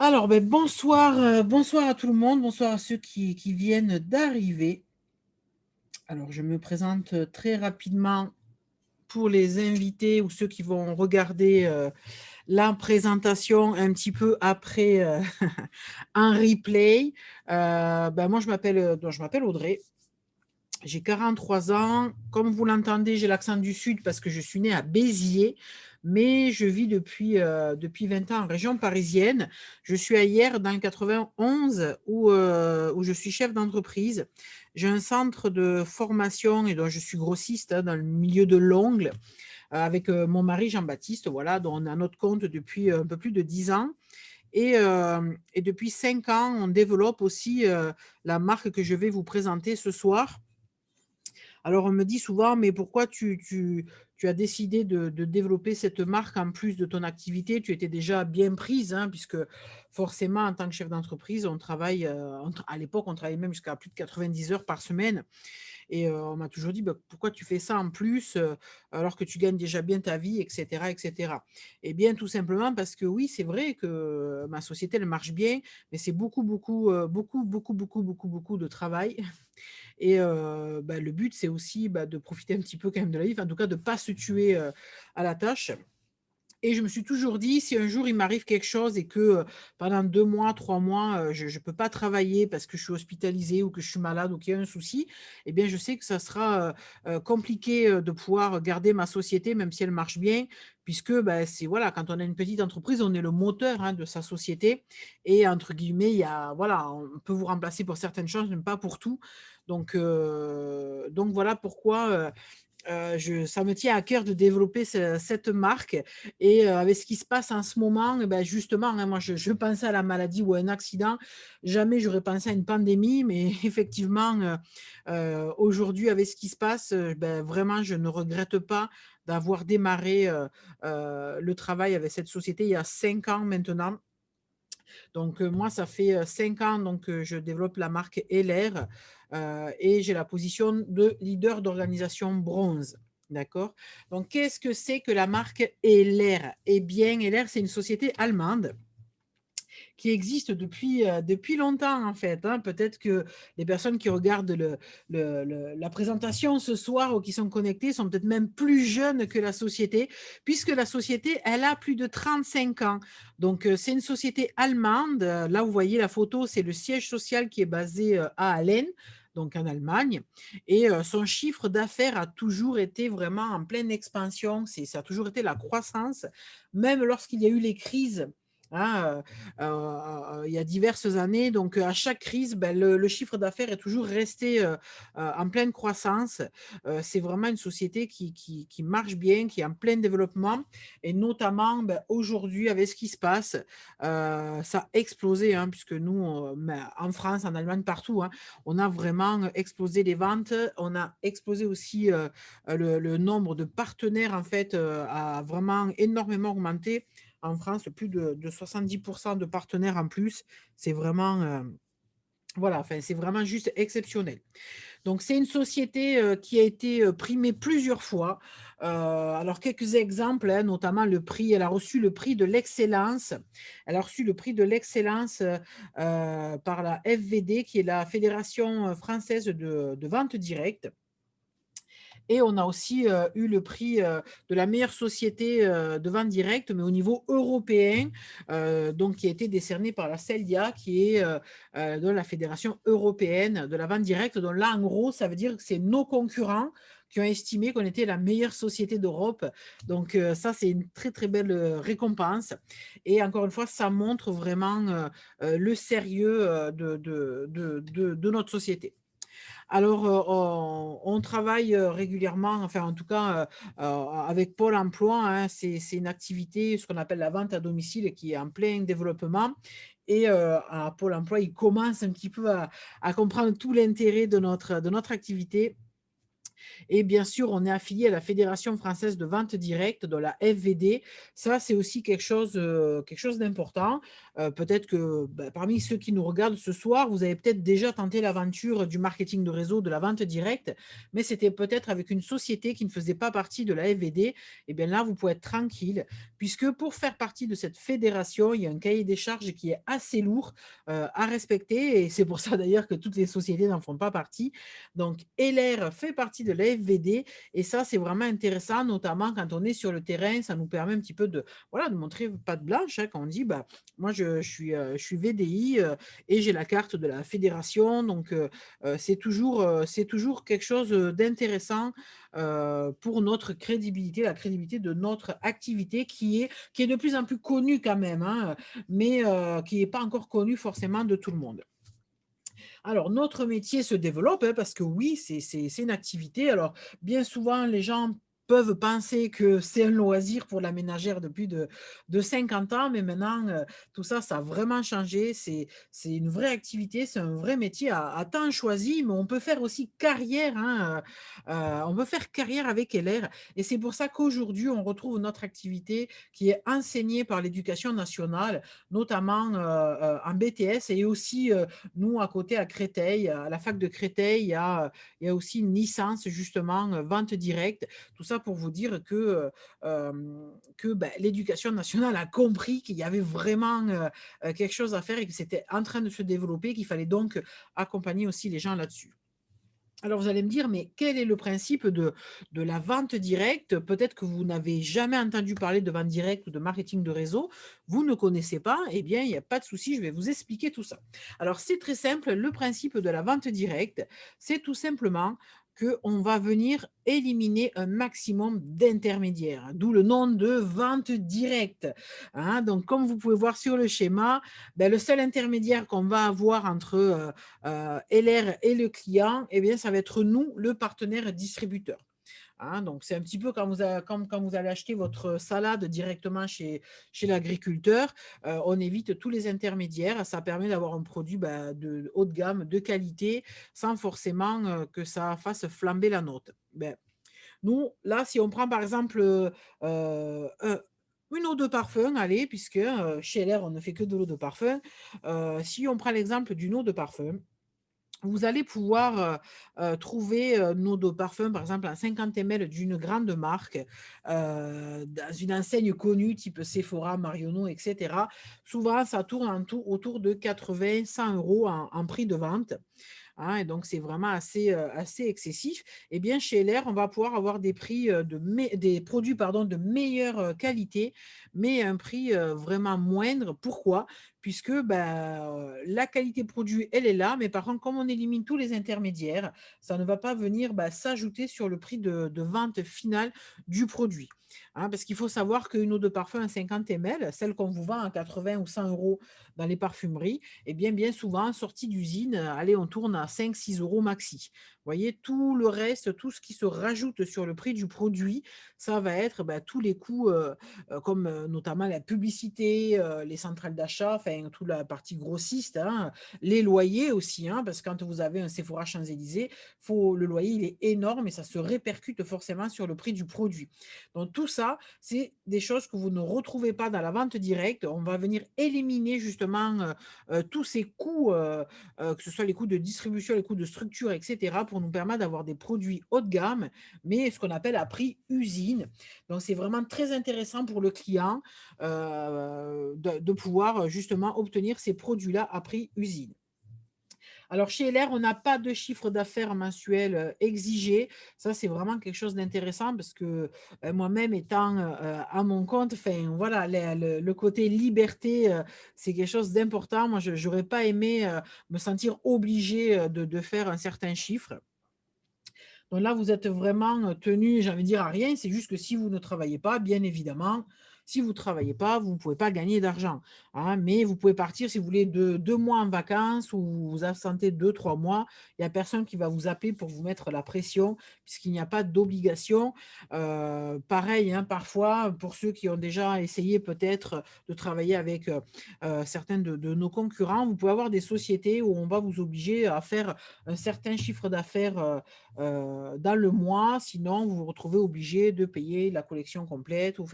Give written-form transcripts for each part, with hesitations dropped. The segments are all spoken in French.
Alors, bonsoir, bonsoir à tout le monde, bonsoir à ceux qui viennent d'arriver. Alors, je me présente très rapidement pour les invités ou ceux qui vont regarder la présentation un petit peu après un replay. Moi, je m'appelle Audrey. J'ai 43 ans. Comme vous l'entendez, j'ai l'accent du Sud parce que je suis née à Béziers, mais je vis depuis 20 ans en région parisienne. Je suis à Hyères dans le 91 où je suis chef d'entreprise. J'ai un centre de formation et dont je suis grossiste dans le milieu de l'ongle avec mon mari Jean-Baptiste, voilà, dont on a notre compte depuis un peu plus de 10 ans. Et depuis 5 ans, on développe aussi la marque que je vais vous présenter ce soir. Alors, on me dit souvent, mais pourquoi tu as décidé de développer cette marque en plus de ton activité? Tu étais déjà bien prise, hein, puisque forcément, en tant que chef d'entreprise, on travaille, à l'époque, on travaillait même jusqu'à plus de 90 heures par semaine. Et on m'a toujours dit: «Bah, pourquoi tu fais ça en plus, alors que tu gagnes déjà bien ta vie?» et cetera et cetera. Eh bien, tout simplement parce que oui, c'est vrai que ma société, elle marche bien, mais c'est beaucoup, beaucoup, beaucoup, beaucoup, beaucoup, beaucoup, beaucoup de travail. Et le but, c'est aussi, de profiter un petit peu quand même de la vie, enfin, en tout cas, de ne pas se tuer, à la tâche. Et je me suis toujours dit: «Si un jour il m'arrive quelque chose et que, pendant 2 mois, 3 mois, je ne peux pas travailler parce que je suis hospitalisée ou que je suis malade ou qu'il y a un souci, eh bien, je sais que ça sera, compliqué, de pouvoir garder ma société même si elle marche bien». Puisque, c'est voilà, quand on a une petite entreprise, on est le moteur, hein, de sa société et entre guillemets, il y a voilà, on peut vous remplacer pour certaines choses, mais pas pour tout. Donc voilà pourquoi, ça me tient à cœur de développer cette marque. Et avec ce qui se passe en ce moment, justement, hein, moi, je pensais à la maladie ou à un accident. Jamais j'aurais pensé à une pandémie, mais effectivement, aujourd'hui, avec ce qui se passe, vraiment, je ne regrette pas d'avoir démarré le travail avec cette société il y a 5 ans maintenant. Donc, moi, ça fait 5 ans donc, que je développe la marque LR et j'ai la position de leader d'organisation bronze. D'accord? Donc, qu'est-ce que c'est que la marque LR? Eh bien, LR, c'est une société allemande qui existe depuis longtemps, en fait, hein. Peut-être que les personnes qui regardent la présentation ce soir ou qui sont connectées sont peut-être même plus jeunes que la société, puisque la société, elle a plus de 35 ans. Donc, c'est une société allemande. Là, vous voyez la photo, c'est le siège social qui est basé à Allen, donc en Allemagne. Et son chiffre d'affaires a toujours été vraiment en pleine expansion. Ça a toujours été la croissance, même lorsqu'il y a eu les crises, hein, il y a diverses années. Donc, à chaque crise, le chiffre d'affaires est toujours resté en pleine croissance. C'est vraiment une société qui marche bien, qui est en plein développement. Et notamment, aujourd'hui, avec ce qui se passe, ça a explosé, hein, puisque nous, en France, en Allemagne, partout, hein, on a vraiment explosé les ventes. On a explosé aussi le nombre de partenaires, en fait, a vraiment énormément augmenté. En France, plus de 70% de partenaires en plus. C'est vraiment, voilà, enfin, c'est vraiment juste exceptionnel. Donc, c'est une société qui a été primée plusieurs fois. Alors, quelques exemples, hein, notamment le prix. Elle a reçu le prix de l'excellence. Elle a reçu le prix de l'excellence par la FVD, qui est la Fédération française de vente directe. Et on a aussi eu le prix de la meilleure société de vente directe, mais au niveau européen, donc qui a été décerné par la CELIA, qui est de la Fédération européenne de la vente directe. Donc là, en gros, ça veut dire que c'est nos concurrents qui ont estimé qu'on était la meilleure société d'Europe. Donc ça, c'est une très, très belle récompense. Et encore une fois, ça montre vraiment le sérieux de notre société. Alors, on travaille régulièrement, enfin en tout cas avec Pôle emploi, hein. C'est une activité, ce qu'on appelle la vente à domicile, qui est en plein développement. Et à Pôle emploi, ils commencent un petit peu à comprendre tout l'intérêt de notre activité. Et bien sûr, on est affilié à la Fédération française de vente directe, de la FVD. Ça, c'est aussi quelque chose d'important. Peut-être que bah, parmi ceux qui nous regardent ce soir, vous avez peut-être déjà tenté l'aventure du marketing de réseau, de la vente directe, mais c'était peut-être avec une société qui ne faisait pas partie de la FVD. Et bien là, vous pouvez être tranquille, puisque pour faire partie de cette fédération, il y a un cahier des charges qui est assez lourd à respecter. Et c'est pour ça d'ailleurs que toutes les sociétés n'en font pas partie. Donc, LR fait partie de la FVD et ça, c'est vraiment intéressant, notamment quand on est sur le terrain. Ça nous permet un petit peu de, voilà, de montrer patte blanche, hein, quand on dit, bah, moi, je suis VDI et j'ai la carte de la fédération. Donc, c'est toujours quelque chose d'intéressant pour notre crédibilité, la crédibilité de notre activité qui est de plus en plus connue quand même, hein, mais qui n'est pas encore connue forcément de tout le monde. Alors, notre métier se développe, hein, parce que oui, c'est une activité. Alors, bien souvent, les gens peuvent penser que c'est un loisir pour la ménagère depuis de 50 ans, mais maintenant, tout ça, ça a vraiment changé. C'est une vraie activité, c'est un vrai métier à temps choisi, mais on peut faire aussi carrière, hein, on peut faire carrière avec LR. Et c'est pour ça qu'aujourd'hui, on retrouve notre activité qui est enseignée par l'éducation nationale, notamment en BTS et aussi nous, à côté, à Créteil, à la fac de Créteil, il y a aussi une licence, justement, vente directe. Tout ça pour vous dire que ben, l'éducation nationale a compris qu'il y avait vraiment quelque chose à faire et que c'était en train de se développer, qu'il fallait donc accompagner aussi les gens là-dessus. Alors vous allez me dire, mais quel est le principe de la vente directe? Peut-être que vous n'avez jamais entendu parler de vente directe ou de marketing de réseau, vous ne connaissez pas, eh bien il n'y a pas de souci, je vais vous expliquer tout ça. Alors c'est très simple, le principe de la vente directe, c'est tout simplement qu'on va venir éliminer un maximum d'intermédiaires, d'où le nom de vente directe, hein. Donc comme vous pouvez voir sur le schéma, ben, le seul intermédiaire qu'on va avoir entre LR et le client, eh bien, ça va être nous, le partenaire distributeur. Hein. Donc, c'est un petit peu comme quand vous allez acheter votre salade directement chez l'agriculteur, on évite tous les intermédiaires. Ça permet d'avoir un produit bah, de haut de gamme, de qualité, sans forcément que ça fasse flamber la note. Ben, nous, là, si on prend par exemple une eau de parfum, allez, puisque chez LR, on ne fait que de l'eau de parfum. Si on prend l'exemple d'une eau de parfum, vous allez pouvoir, trouver, nos eau de parfum, par exemple, en 50 ml d'une grande marque, dans une enseigne connue type Sephora, Marionneau et cetera. Souvent, ça tourne autour de 80-100 € en prix de vente, hein, et donc c'est vraiment assez excessif. Et bien chez LR, on va pouvoir avoir des prix, des produits pardon, de meilleure, qualité, mais à un prix, vraiment moindre. Pourquoi? Puisque, bah, la qualité produit, elle est là, mais par contre, comme on élimine tous les intermédiaires, ça ne va pas venir, bah, s'ajouter sur le prix de vente finale du produit. Hein, parce qu'il faut savoir qu'une eau de parfum à 50 ml, celle qu'on vous vend à 80 ou 100 € dans les parfumeries, eh bien souvent, sortie d'usine, allez, on tourne à 5-6 € maxi. Vous voyez, tout le reste, tout ce qui se rajoute sur le prix du produit, ça va être bah, tous les coûts, comme notamment la publicité, les centrales d'achat, enfin, toute la partie grossiste, hein, les loyers aussi, hein, parce que quand vous avez un Sephora Champs-Élysées, le loyer, il est énorme et ça se répercute forcément sur le prix du produit. Donc, tout ça, c'est des choses que vous ne retrouvez pas dans la vente directe. On va venir éliminer justement tous ces coûts, que ce soit les coûts de distribution, les coûts de structure, etc., pour nous permettre d'avoir des produits haut de gamme, mais ce qu'on appelle à prix usine. Donc, c'est vraiment très intéressant pour le client de pouvoir justement obtenir ces produits-là à prix usine. Alors chez LR, on n'a pas de chiffre d'affaires mensuel, exigé. Ça, c'est vraiment quelque chose d'intéressant parce que, moi-même étant, à mon compte, enfin voilà, le côté liberté, c'est quelque chose d'important. Moi, je n'aurais pas aimé, me sentir obligée, de faire un certain chiffre. Donc là, vous êtes vraiment, tenus, j'ai envie de dire, à rien. C'est juste que si vous ne travaillez pas, bien évidemment, Si vous ne travaillez pas, vous ne pouvez pas gagner d'argent, hein, mais vous pouvez partir, si vous voulez, de 2 mois en vacances ou vous vous absentez 2, 3 mois. Il y a personne qui va vous appeler pour vous mettre la pression puisqu'il n'y a pas d'obligation. Pareil, hein, parfois, pour ceux qui ont déjà essayé peut-être de travailler avec, certains de nos concurrents, vous pouvez avoir des sociétés où on va vous obliger à faire un certain chiffre d'affaires, dans le mois, sinon vous vous retrouvez obligé de payer la collection complète ou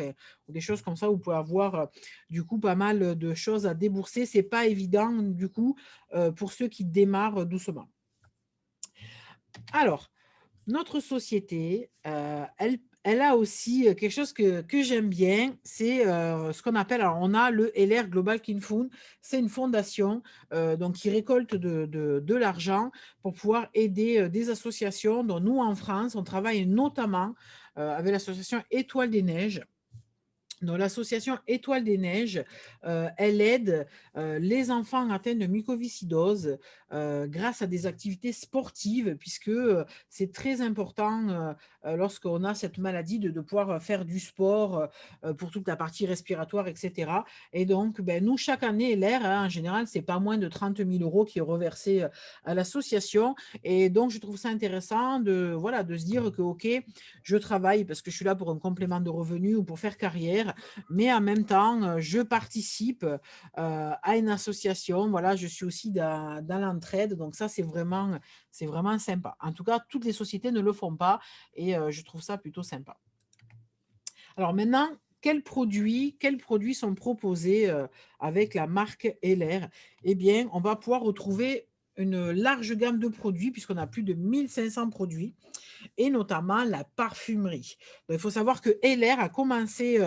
des choses comme ça. Vous pouvez avoir, du coup, pas mal de choses à débourser. C'est pas évident, du coup, pour ceux qui démarrent doucement. Alors, notre société, elle a aussi, quelque chose que j'aime bien, c'est, ce qu'on appelle, alors on a le LR Global Clean Fund. C'est une fondation, donc qui récolte de l'argent pour pouvoir aider, des associations dont nous en France, on travaille notamment, avec l'association Étoile des Neiges. Donc l'association Étoile des Neiges, elle aide, les enfants atteints de mucoviscidose, grâce à des activités sportives puisque, c'est très important, lorsqu'on a cette maladie de pouvoir, faire du sport, pour toute la partie respiratoire et cetera. Et donc, beh, nous chaque année LR, hein, en général, c'est pas moins de 30 000 € qui est reversé, à l'association. Et donc je trouve ça intéressant de, voilà, de se dire que OK, je travaille parce que je suis là pour un complément de revenu ou pour faire carrière, mais en même temps, je participe, à une association. Voilà, je suis aussi dans l'entraide, donc ça, c'est vraiment sympa. En tout cas, toutes les sociétés ne le font pas et je trouve ça plutôt sympa. Alors maintenant, quels produits sont proposés, avec la marque LR? Eh bien, on va pouvoir retrouver une large gamme de produits puisqu'on a plus de 1 500 produits et notamment la parfumerie. Il faut savoir que LR a commencé,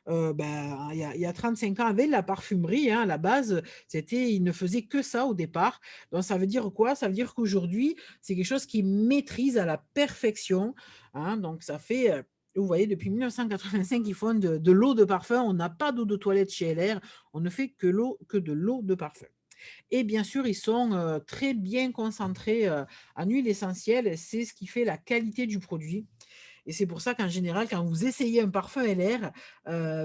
il y a 35 ans avec la parfumerie, hein. À la base, ils ne faisaient que ça au départ. Donc ça veut dire quoi? Ça veut dire qu'aujourd'hui, c'est quelque chose qu'ils maîtrisent à la perfection, hein. Donc ça fait, vous voyez, depuis 1985, ils font de l'eau de parfum. On n'a pas d'eau de toilette chez LR, on ne fait que de l'eau de parfum. Et bien sûr, ils sont, très bien concentrés, en huile essentielle. C'est ce qui fait la qualité du produit et c'est pour ça qu'en général, quand vous essayez un parfum LR,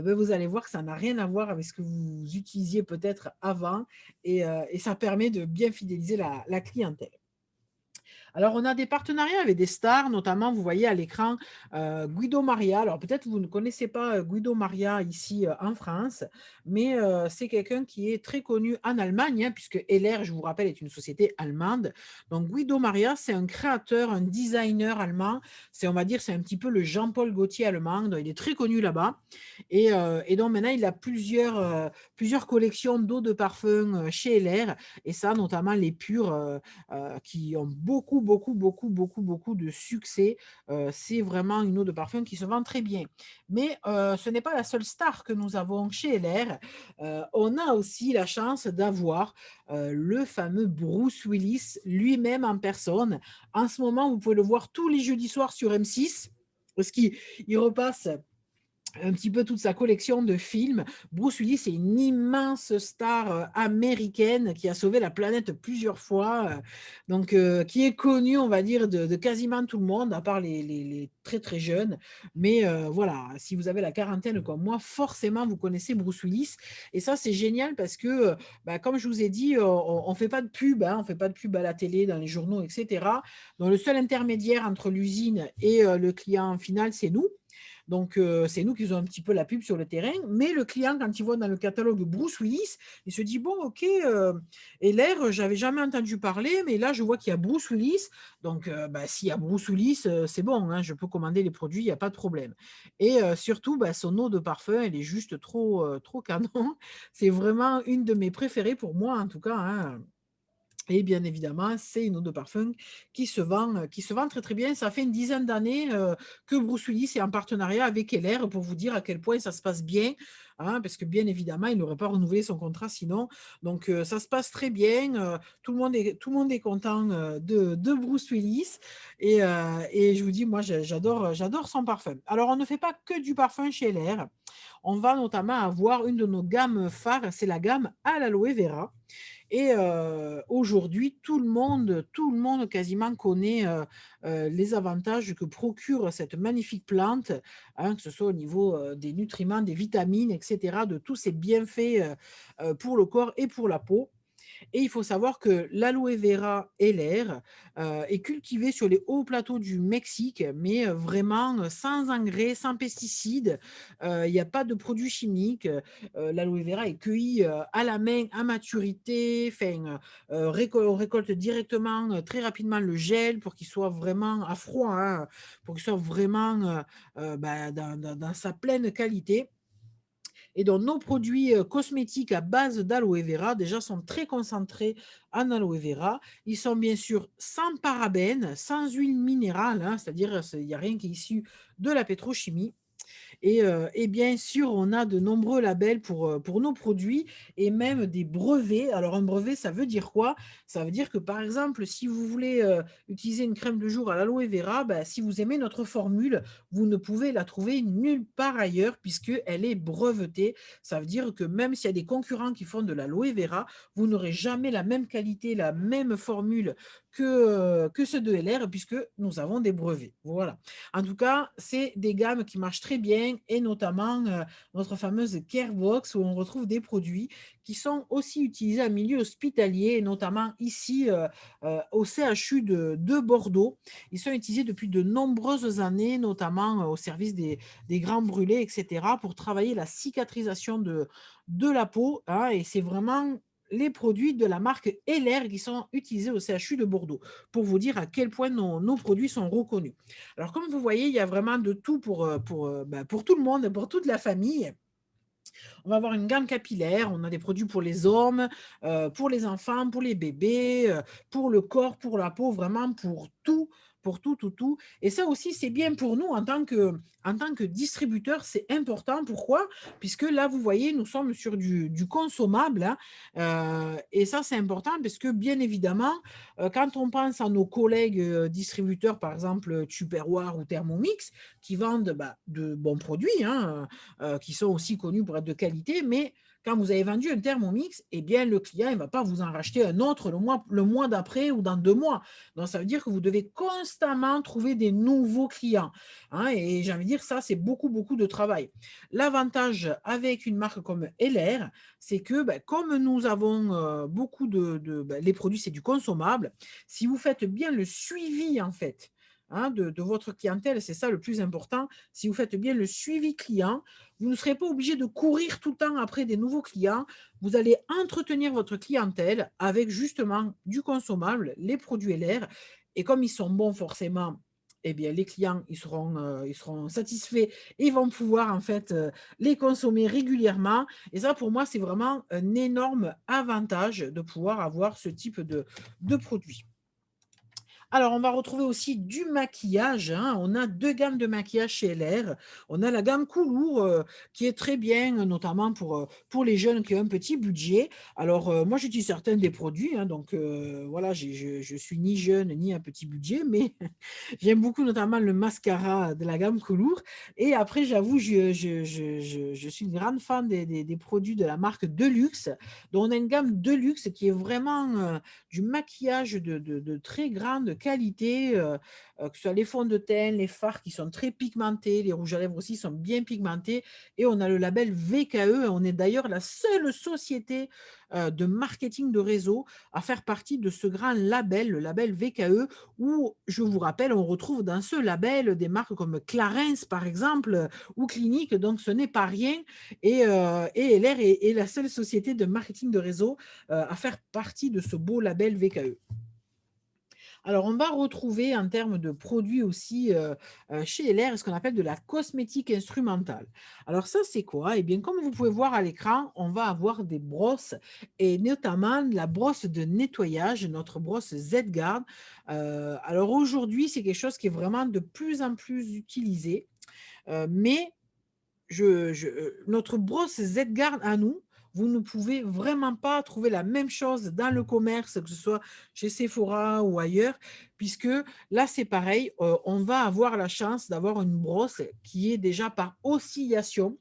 vous allez voir que ça n'a rien à voir avec ce que vous utilisiez peut-être avant et ça permet de bien fidéliser la clientèle. Alors, on a des partenariats avec des stars, notamment, vous voyez à l'écran, Guido Maria. Alors, peut-être vous ne connaissez pas, Guido Maria ici, en France, mais c'est quelqu'un qui est très connu en Allemagne, hein, puisque LR, je vous rappelle, est une société allemande. Donc Guido Maria, c'est un créateur, un designer allemand. C'est, on va dire, c'est un petit peu le Jean-Paul Gaultier allemand. Donc il est très connu là-bas et donc maintenant, il a plusieurs collections d'eau de parfum, chez LR et ça, notamment les purs, qui ont beaucoup, beaucoup, beaucoup, beaucoup, beaucoup de succès. C'est vraiment une eau de parfum qui se vend très bien. Mais ce n'est pas la seule star que nous avons chez LR. On a aussi la chance d'avoir le fameux Bruce Willis lui-même en personne. En ce moment, vous pouvez le voir tous les jeudis soirs sur M6 parce qu'il repasse un petit peu toute sa collection de films. Bruce Willis, c'est une immense star, américaine qui a sauvé la planète plusieurs fois, donc qui est connue, on va dire, de quasiment tout le monde, à part les très, très jeunes. Mais voilà, si vous avez la quarantaine comme moi, forcément, vous connaissez Bruce Willis et ça, c'est génial parce que, comme je vous ai dit, on fait pas de pub, hein, on fait pas de pub à la télé, dans les journaux et cetera. Donc le seul intermédiaire entre l'usine et le client final, c'est nous. Donc, c'est nous qui faisons un petit peu la pub sur le terrain. Mais le client, quand il voit dans le catalogue Bruce Willis, il se dit: «Bon, OK, et l'air, j'avais jamais entendu parler, mais là, je vois qu'il y a Bruce Willis. Donc, s'il y a Bruce Willis, c'est bon, hein, je peux commander les produits, il y a pas de problème» et surtout, son eau de parfum, elle est juste trop canon. C'est vraiment une de mes préférées pour moi, en tout cas, hein. Et bien évidemment, c'est une eau de parfum qui se vend très, très bien. Ça fait une dizaine d'années, que Bruce Willis est en partenariat avec Keller pour vous dire à quel point ça se passe bien, hein, parce que bien évidemment, il n'aurait pas renouvelé son contrat sinon. Donc, ça se passe très bien, tout le monde est content, de Bruce Willis et je vous dis, moi, j'adore son parfum. Alors, on ne fait pas que du parfum chez LR. on va notamment avoir une de nos gammes phares, c'est la gamme à l'aloe vera. Et aujourd'hui, tout le monde quasiment connaît, les avantages que procure cette magnifique plante, hein, que ce soit au niveau, des nutriments, des vitamines et cetera, de tous ces bienfaits, pour le corps et pour la peau. Et il faut savoir que l'aloe vera LR est cultivé sur les hauts plateaux du Mexique, mais vraiment sans engrais, sans pesticides. Il n'y a pas de produits chimiques. L'aloe vera est cueilli à la main, à maturité. Enfin, on récolte directement, très rapidement le gel pour qu'il soit vraiment à froid, hein, pour qu'il soit vraiment dans sa pleine qualité. Et donc, nos produits cosmétiques à base d'aloe vera, déjà, sont très concentrés en aloe vera. Ils sont bien sûr sans parabènes, sans huile minérale, hein, c'est-à-dire il n'y a rien qui est issu de la pétrochimie. Et bien sûr, on a de nombreux labels pour nos produits et même des brevets. Alors un brevet, ça veut dire quoi? Ça veut dire que, par exemple, si vous voulez, utiliser une crème de jour à l'aloe vera, bah, si vous aimez notre formule, vous ne pouvez la trouver nulle part ailleurs puisqu'elle est brevetée. Ça veut dire que même s'il y a des concurrents qui font de l'aloe vera, vous n'aurez jamais la même qualité, la même formule que ceux de LR puisque nous avons des brevets. Voilà. En tout cas, c'est des gammes qui marchent très bien et notamment, notre fameuse Carebox où on retrouve des produits qui sont aussi utilisés en milieu hospitalier et notamment ici, au CHU de Bordeaux. Ils sont utilisés depuis de nombreuses années, notamment, au service des grands brûlés et cetera, pour travailler la cicatrisation de la peau, hein, et c'est vraiment les produits de la marque Heller qui sont utilisés au CHU de Bordeaux, pour vous dire à quel point nos produits sont reconnus. Alors, comme vous voyez, il y a vraiment de tout pour tout le monde, pour toute la famille. On va avoir une gamme capillaire, on a des produits pour les hommes, pour les enfants, pour les bébés, pour le corps, pour la peau, vraiment pour tout, tout, tout. Et ça aussi, c'est bien pour nous en tant que distributeur, c'est important. Pourquoi? Puisque là, vous voyez, nous sommes sur du consommable, hein, et ça, c'est important parce que bien évidemment, quand on pense à nos collègues distributeurs, par exemple Tupperware ou Thermomix, qui vendent de bons produits, hein, qui sont aussi connus pour être de qualité, mais quand vous avez vendu un Thermomix, eh bien, le client ne va pas vous en racheter un autre le mois d'après ou dans 2 mois. Donc, ça veut dire que vous devez constamment trouver des nouveaux clients, hein, et j'ai envie de dire, ça, c'est beaucoup, beaucoup de travail. L'avantage avec une marque comme LR, c'est que comme nous avons beaucoup les produits, c'est du consommable, si vous faites bien le suivi, en fait, hein, de votre clientèle, c'est ça le plus important. Si vous faites bien le suivi client, vous ne serez pas obligé de courir tout le temps après des nouveaux clients. Vous allez entretenir votre clientèle avec justement du consommable, les produits LR. Et comme ils sont bons forcément, eh bien, les clients, ils seront satisfaits et ils vont pouvoir en fait les consommer régulièrement. Et ça, pour moi, c'est vraiment un énorme avantage de pouvoir avoir ce type de produit. Alors, on va retrouver aussi du maquillage, hein. On a 2 gammes de maquillage chez LR. On a la gamme Coulour, qui est très bien, notamment pour les jeunes qui ont un petit budget. Alors, moi, j'utilise certains des produits, hein, donc voilà, je suis ni jeune ni un petit budget, mais j'aime beaucoup notamment le mascara de la gamme Coulour. Et après, j'avoue, je suis une grande fan des produits de la marque Deluxe. Donc, on a une gamme Deluxe qui est vraiment, du maquillage de très grande qualité, que ce soit les fonds de teint, les fards qui sont très pigmentés, les rouges à lèvres aussi sont bien pigmentés et on a le label VKE. On est d'ailleurs la seule société, de marketing de réseau à faire partie de ce grand label, le label VKE, où je vous rappelle, on retrouve dans ce label des marques comme Clarins par exemple, ou Clinique, donc ce n'est pas rien et LR est la seule société de marketing de réseau, à faire partie de ce beau label VKE. Alors, on va retrouver en termes de produits aussi, chez LR, ce qu'on appelle de la cosmétique instrumentale. Alors ça, c'est quoi? Eh bien, comme vous pouvez voir à l'écran, on va avoir des brosses et notamment la brosse de nettoyage, notre brosse Z-Guard. Alors aujourd'hui, c'est quelque chose qui est vraiment de plus en plus utilisé, mais notre brosse Z-Guard à nous, vous ne pouvez vraiment pas trouver la même chose dans le commerce, que ce soit chez Sephora ou ailleurs, puisque là, c'est pareil, on va avoir la chance d'avoir une brosse qui est déjà par oscillation.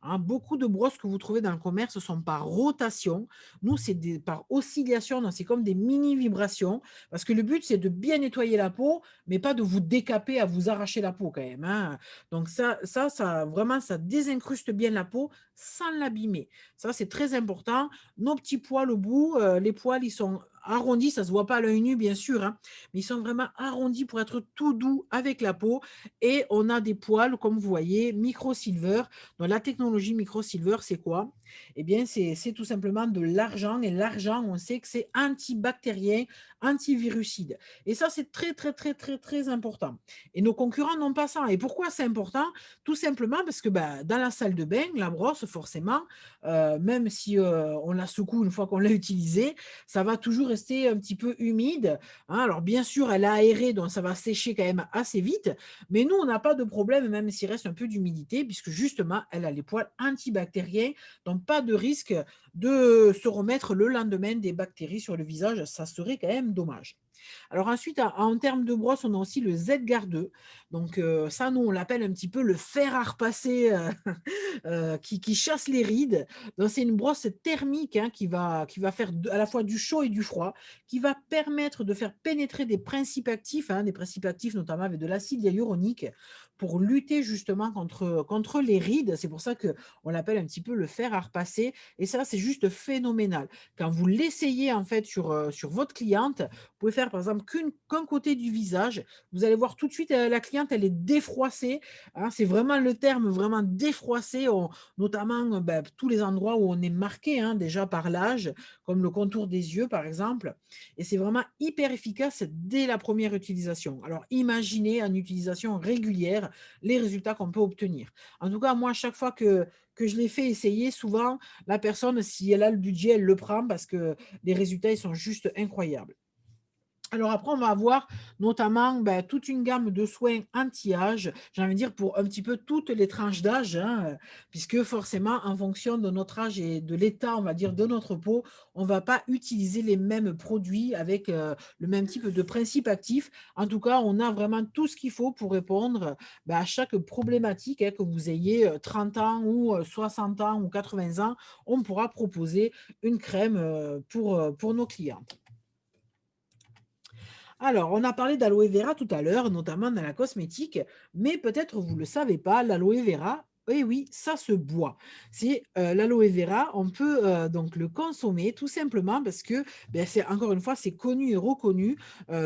hein. Beaucoup de brosses que vous trouvez dans le commerce sont par rotation. Nous, c'est par oscillation, donc c'est comme des mini vibrations. Parce que le but, c'est de bien nettoyer la peau, mais pas de vous décaper à vous arracher la peau quand même, hein. Donc ça, vraiment, ça désincruste bien la peau sans l'abîmer. Ça, c'est très important. Nos petits poils au bout, les poils, ils sont arrondis, ça se voit pas à l'œil nu, bien sûr, hein, mais ils sont vraiment arrondis pour être tout doux avec la peau. Et on a des poils, comme vous voyez, micro-silver. Donc, la technologie micro-silver, c'est quoi? Eh bien, c'est tout simplement de l'argent. Et l'argent, on sait que c'est antibactérien, antivirucide. Et ça, c'est très, très, très, très, très important. Et nos concurrents n'ont pas ça. Et pourquoi c'est important? Tout simplement parce que bah, dans la salle de bain, la brosse, forcément, même si on la secoue une fois qu'on l'a utilisée, ça va toujours rester un petit peu humide, hein. Alors, bien sûr, elle a aéré, donc ça va sécher quand même assez vite. Mais nous, on n'a pas de problème, même s'il reste un peu d'humidité, puisque justement, elle a les poils antibactériens. Donc, pas de risque de se remettre le lendemain des bactéries sur le visage. Ça serait quand même dommage. Alors ensuite, en termes de brosse, on a aussi le Z-Guard 2. Donc ça, nous, on l'appelle un petit peu le fer à repasser qui chasse les rides. Donc c'est une brosse thermique, hein, qui va faire à la fois du chaud et du froid, qui va permettre de faire pénétrer des principes actifs, hein, des principes actifs notamment avec de l'acide hyaluronique, pour lutter justement contre les rides. C'est pour ça qu'on l'appelle un petit peu le fer à repasser. Et ça, c'est juste phénoménal. Quand vous l'essayez en fait sur votre cliente, vous pouvez faire par exemple qu'un côté du visage. Vous allez voir tout de suite, la cliente, elle est défroissée, hein. C'est vraiment le terme, vraiment défroissée, notamment bah, tous les endroits où on est marqué, hein, déjà par l'âge, comme le contour des yeux par exemple. Et c'est vraiment hyper efficace dès la première utilisation. Alors imaginez en utilisation régulière les résultats qu'on peut obtenir. En tout cas, moi, à chaque fois que je l'ai fait essayer, souvent, la personne, si elle a le budget, elle le prend parce que les résultats, ils sont juste incroyables. Alors après, on va avoir notamment bah, toute une gamme de soins anti-âge, j'ai envie de dire pour un petit peu toutes les tranches d'âge, hein, puisque forcément, en fonction de notre âge et de l'état, on va dire, de notre peau, on ne va pas utiliser les mêmes produits avec le même type de principe actif. En tout cas, on a vraiment tout ce qu'il faut pour répondre bah, à chaque problématique, hein, que vous ayez 30 ans ou 60 ans ou 80 ans, on pourra proposer une crème pour nos clients. Alors, on a parlé d'aloe vera tout à l'heure, notamment dans la cosmétique, mais peut-être vous ne le savez pas, l'aloe vera, eh oui, ça se boit. C'est l'aloe vera, on peut donc le consommer tout simplement parce que, ben, c'est encore une fois, c'est connu et reconnu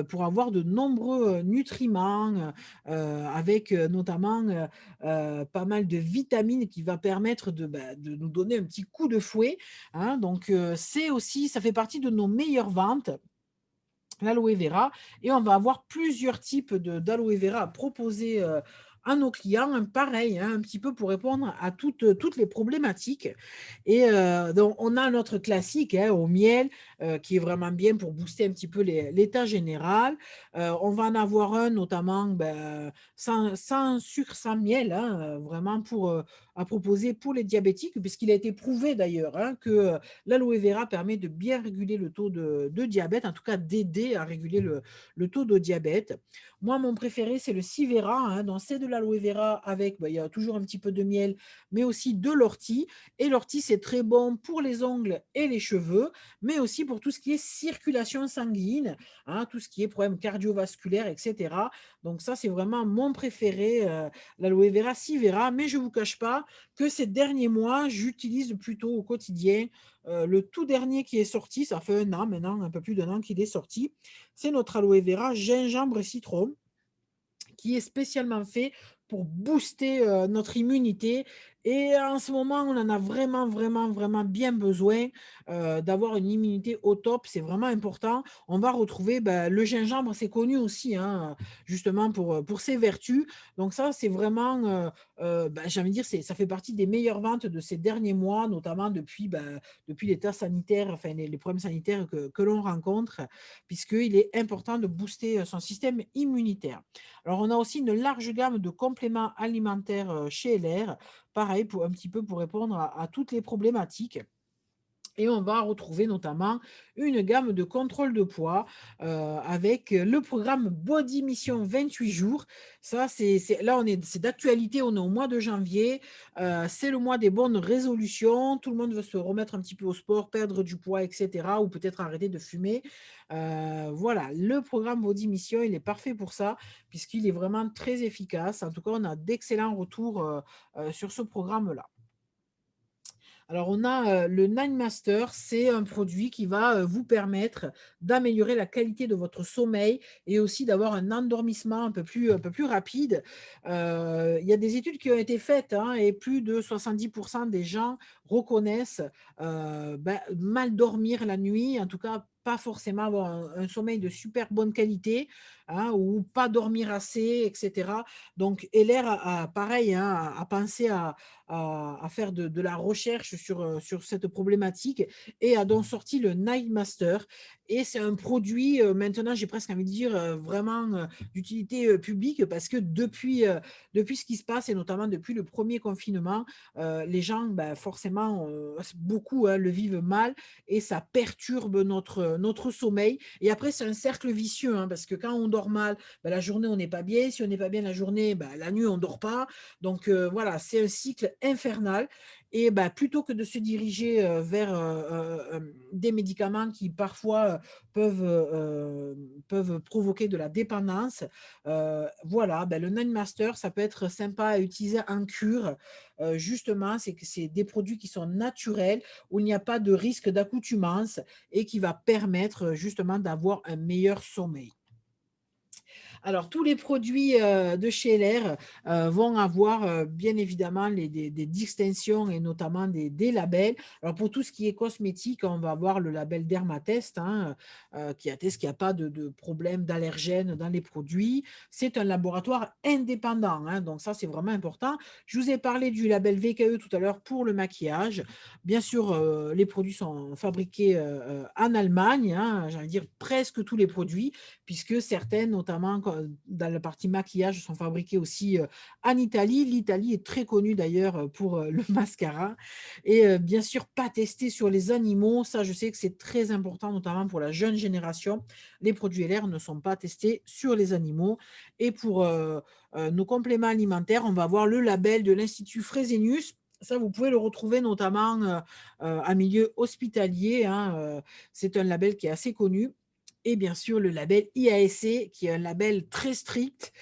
pour avoir de nombreux nutriments, avec notamment pas mal de vitamines qui va permettre de nous donner un petit coup de fouet, hein. Donc, c'est aussi, ça fait partie de nos meilleures ventes, l'aloe vera, et on va avoir plusieurs types d'aloe vera à proposer à nos clients, hein, pareil, hein, un petit peu pour répondre à toutes les problématiques. Et donc, on a notre classique, hein, au miel, qui est vraiment bien pour booster un petit peu l'état général. On va en avoir un notamment ben, sans sucre, sans miel, hein, vraiment à proposer pour les diabétiques, puisqu'il a été prouvé d'ailleurs, hein, que l'aloe vera permet de bien réguler le taux de diabète, en tout cas d'aider à réguler le taux de diabète. Moi, mon préféré, c'est le Sivera, hein, donc c'est de l'aloe vera avec, bah, il y a toujours un petit peu de miel, mais aussi de l'ortie. Et l'ortie, c'est très bon pour les ongles et les cheveux, mais aussi pour tout ce qui est circulation sanguine, hein, tout ce qui est problème cardiovasculaire, etc. Donc ça, c'est vraiment mon préféré, l'aloe vera Sivera. Mais je ne vous cache pas que ces derniers mois, j'utilise plutôt au quotidien le tout dernier qui est sorti, ça fait un an maintenant, un peu plus d'un an qu'il est sorti, c'est notre aloe vera gingembre et citron, qui est spécialement fait pour booster notre immunité. Et en ce moment, on en a vraiment, vraiment, vraiment bien besoin d'avoir une immunité au top. C'est vraiment important. On va retrouver bah, le gingembre, c'est connu aussi, hein, justement pour ses vertus. Donc ça, c'est vraiment, bah, j'ai envie de dire, ça fait partie des meilleures ventes de ces derniers mois, notamment depuis l'état sanitaire, enfin les problèmes sanitaires que l'on rencontre, puisqu'il est important de booster son système immunitaire. Alors, on a aussi une large gamme de compléments alimentaires chez LR, pareil, pour un petit peu pour répondre à toutes les problématiques. Et on va retrouver notamment une gamme de contrôle de poids avec le programme Body Mission 28 jours. Ça, là, c'est d'actualité, on est au mois de janvier. C'est le mois des bonnes résolutions. Tout le monde veut se remettre un petit peu au sport, perdre du poids, etc. Ou peut-être arrêter de fumer. Voilà, le programme Body Mission, il est parfait pour ça, puisqu'il est vraiment très efficace. En tout cas, on a d'excellents retours sur ce programme-là. Alors, on a le Nine Master, c'est un produit qui va vous permettre d'améliorer la qualité de votre sommeil et aussi d'avoir un endormissement un peu plus rapide. Il y a des études qui ont été faites hein, et plus de 70% des gens reconnaissent mal dormir la nuit, en tout cas pas forcément avoir un sommeil de super bonne qualité hein, ou pas dormir assez, etc. Donc, LR pareil, hein, a pensé à faire de la recherche sur cette problématique et a donc sorti le Night Master. Et c'est un produit, maintenant, j'ai presque envie de dire, vraiment d'utilité publique parce que depuis ce qui se passe et notamment depuis le premier confinement, les gens, bah, forcément, beaucoup hein, le vivent mal et ça perturbe notre sommeil. Et après, c'est un cercle vicieux hein, parce que quand on dort mal, bah, la journée, on n'est pas bien. Si on n'est pas bien la journée, bah, la nuit, on ne dort pas. Donc voilà, c'est un cycle infernal. Et bah, plutôt que de se diriger vers des médicaments qui parfois peuvent provoquer de la dépendance, voilà, bah, le Nine Master, ça peut être sympa à utiliser en cure. Justement, c'est que c'est des produits qui sont naturels, où il n'y a pas de risque d'accoutumance et qui va permettre justement d'avoir un meilleur sommeil. Alors, tous les produits de chez LR vont avoir bien évidemment des distinctions et notamment des labels. Alors, pour tout ce qui est cosmétique, on va avoir le label Dermatest hein, qui atteste qu'il n'y a pas de problème d'allergène dans les produits. C'est un laboratoire indépendant, hein, donc ça, c'est vraiment important. Je vous ai parlé du label VKE tout à l'heure pour le maquillage. Bien sûr, les produits sont fabriqués en Allemagne, hein, j'ai envie de dire presque tous les produits puisque certaines, notamment dans la partie maquillage, sont fabriquées aussi en Italie. L'Italie est très connue d'ailleurs pour le mascara. Et bien sûr, pas testé sur les animaux. Ça, je sais que c'est très important, notamment pour la jeune génération. Les produits LR ne sont pas testés sur les animaux. Et pour nos compléments alimentaires, on va avoir le label de l'Institut Fresenius. Ça, vous pouvez le retrouver notamment en milieu hospitalier, hein, c'est un label qui est assez connu et bien sûr le label IASC, qui est un label très strict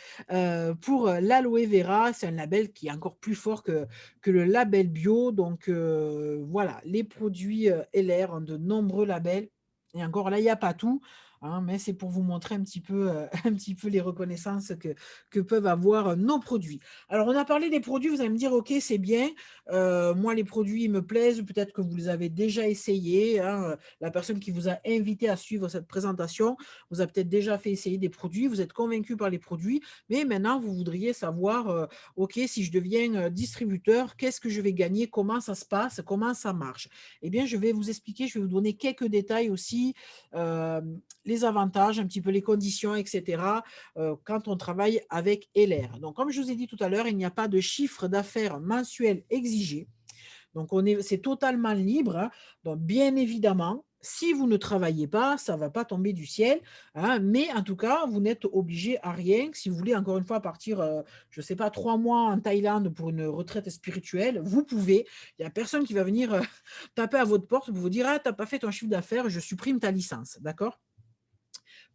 pour l'aloe vera. C'est un label qui est encore plus fort que le label bio. Donc voilà, les produits LR ont de nombreux labels. Et encore là, il n'y a pas tout, hein, mais c'est pour vous montrer un petit peu, un petit peu les reconnaissances que peuvent avoir nos produits. Alors, on a parlé des produits, vous allez me dire, OK, c'est bien. Moi, les produits me plaisent, peut-être que vous les avez déjà essayés, hein, la personne qui vous a invité à suivre cette présentation vous a peut-être déjà fait essayer des produits, vous êtes convaincu par les produits, mais maintenant vous voudriez savoir, OK, si je deviens distributeur, qu'est-ce que je vais gagner? Comment ça se passe? Comment ça marche? Eh bien, je vais vous expliquer, je vais vous donner quelques détails aussi, les avantages, un petit peu les conditions, etc., quand on travaille avec LR. Donc, comme je vous ai dit tout à l'heure, il n'y a pas de chiffre d'affaires mensuel exigé. Donc, c'est totalement libre, hein. Donc, bien évidemment, si vous ne travaillez pas, ça ne va pas tomber du ciel, hein, mais en tout cas, vous n'êtes obligé à rien. Si vous voulez, encore une fois, partir, je ne sais pas, 3 mois en Thaïlande pour une retraite spirituelle, vous pouvez. Il n'y a personne qui va venir taper à votre porte pour vous dire, ah, tu n'as pas fait ton chiffre d'affaires, je supprime ta licence. D'accord?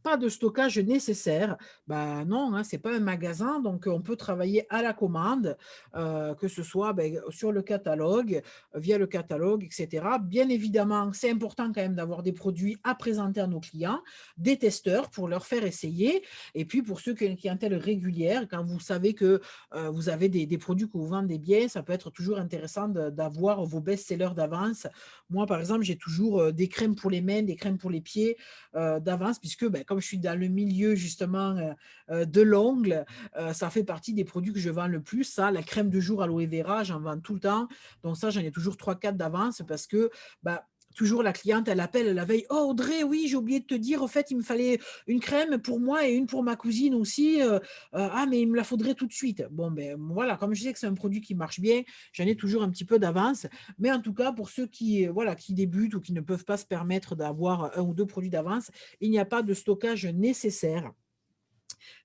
Pas de stockage nécessaire. Bah non, hein, c'est pas un magasin, donc on peut travailler à la commande, que ce soit sur le catalogue, via le catalogue, etc. Bien évidemment, c'est important quand même d'avoir des produits à présenter à nos clients, des testeurs pour leur faire essayer. Et puis pour ceux qui ont une clientèle régulière, quand vous savez que vous avez des produits que vous vendez bien, ça peut être toujours intéressant d'avoir vos best-sellers d'avance. Moi, par exemple, j'ai toujours des crèmes pour les mains, des crèmes pour les pieds d'avance, puisque comme je suis dans le milieu justement de l'ongle, ça fait partie des produits que je vends le plus. Ça, la crème de jour aloe vera, j'en vends tout le temps. Donc ça, j'en ai toujours 3-4 d'avance parce que bah, toujours la cliente, elle appelle la veille: «Oh Audrey, oui, j'ai oublié de te dire, au fait, il me fallait une crème pour moi et une pour ma cousine aussi, ah mais il me la faudrait tout de suite». Bon, ben, voilà, comme je sais que c'est un produit qui marche bien, j'en ai toujours un petit peu d'avance. Mais en tout cas, pour ceux qui, voilà, qui débutent ou qui ne peuvent pas se permettre d'avoir un ou 2 produits d'avance, il n'y a pas de stockage nécessaire.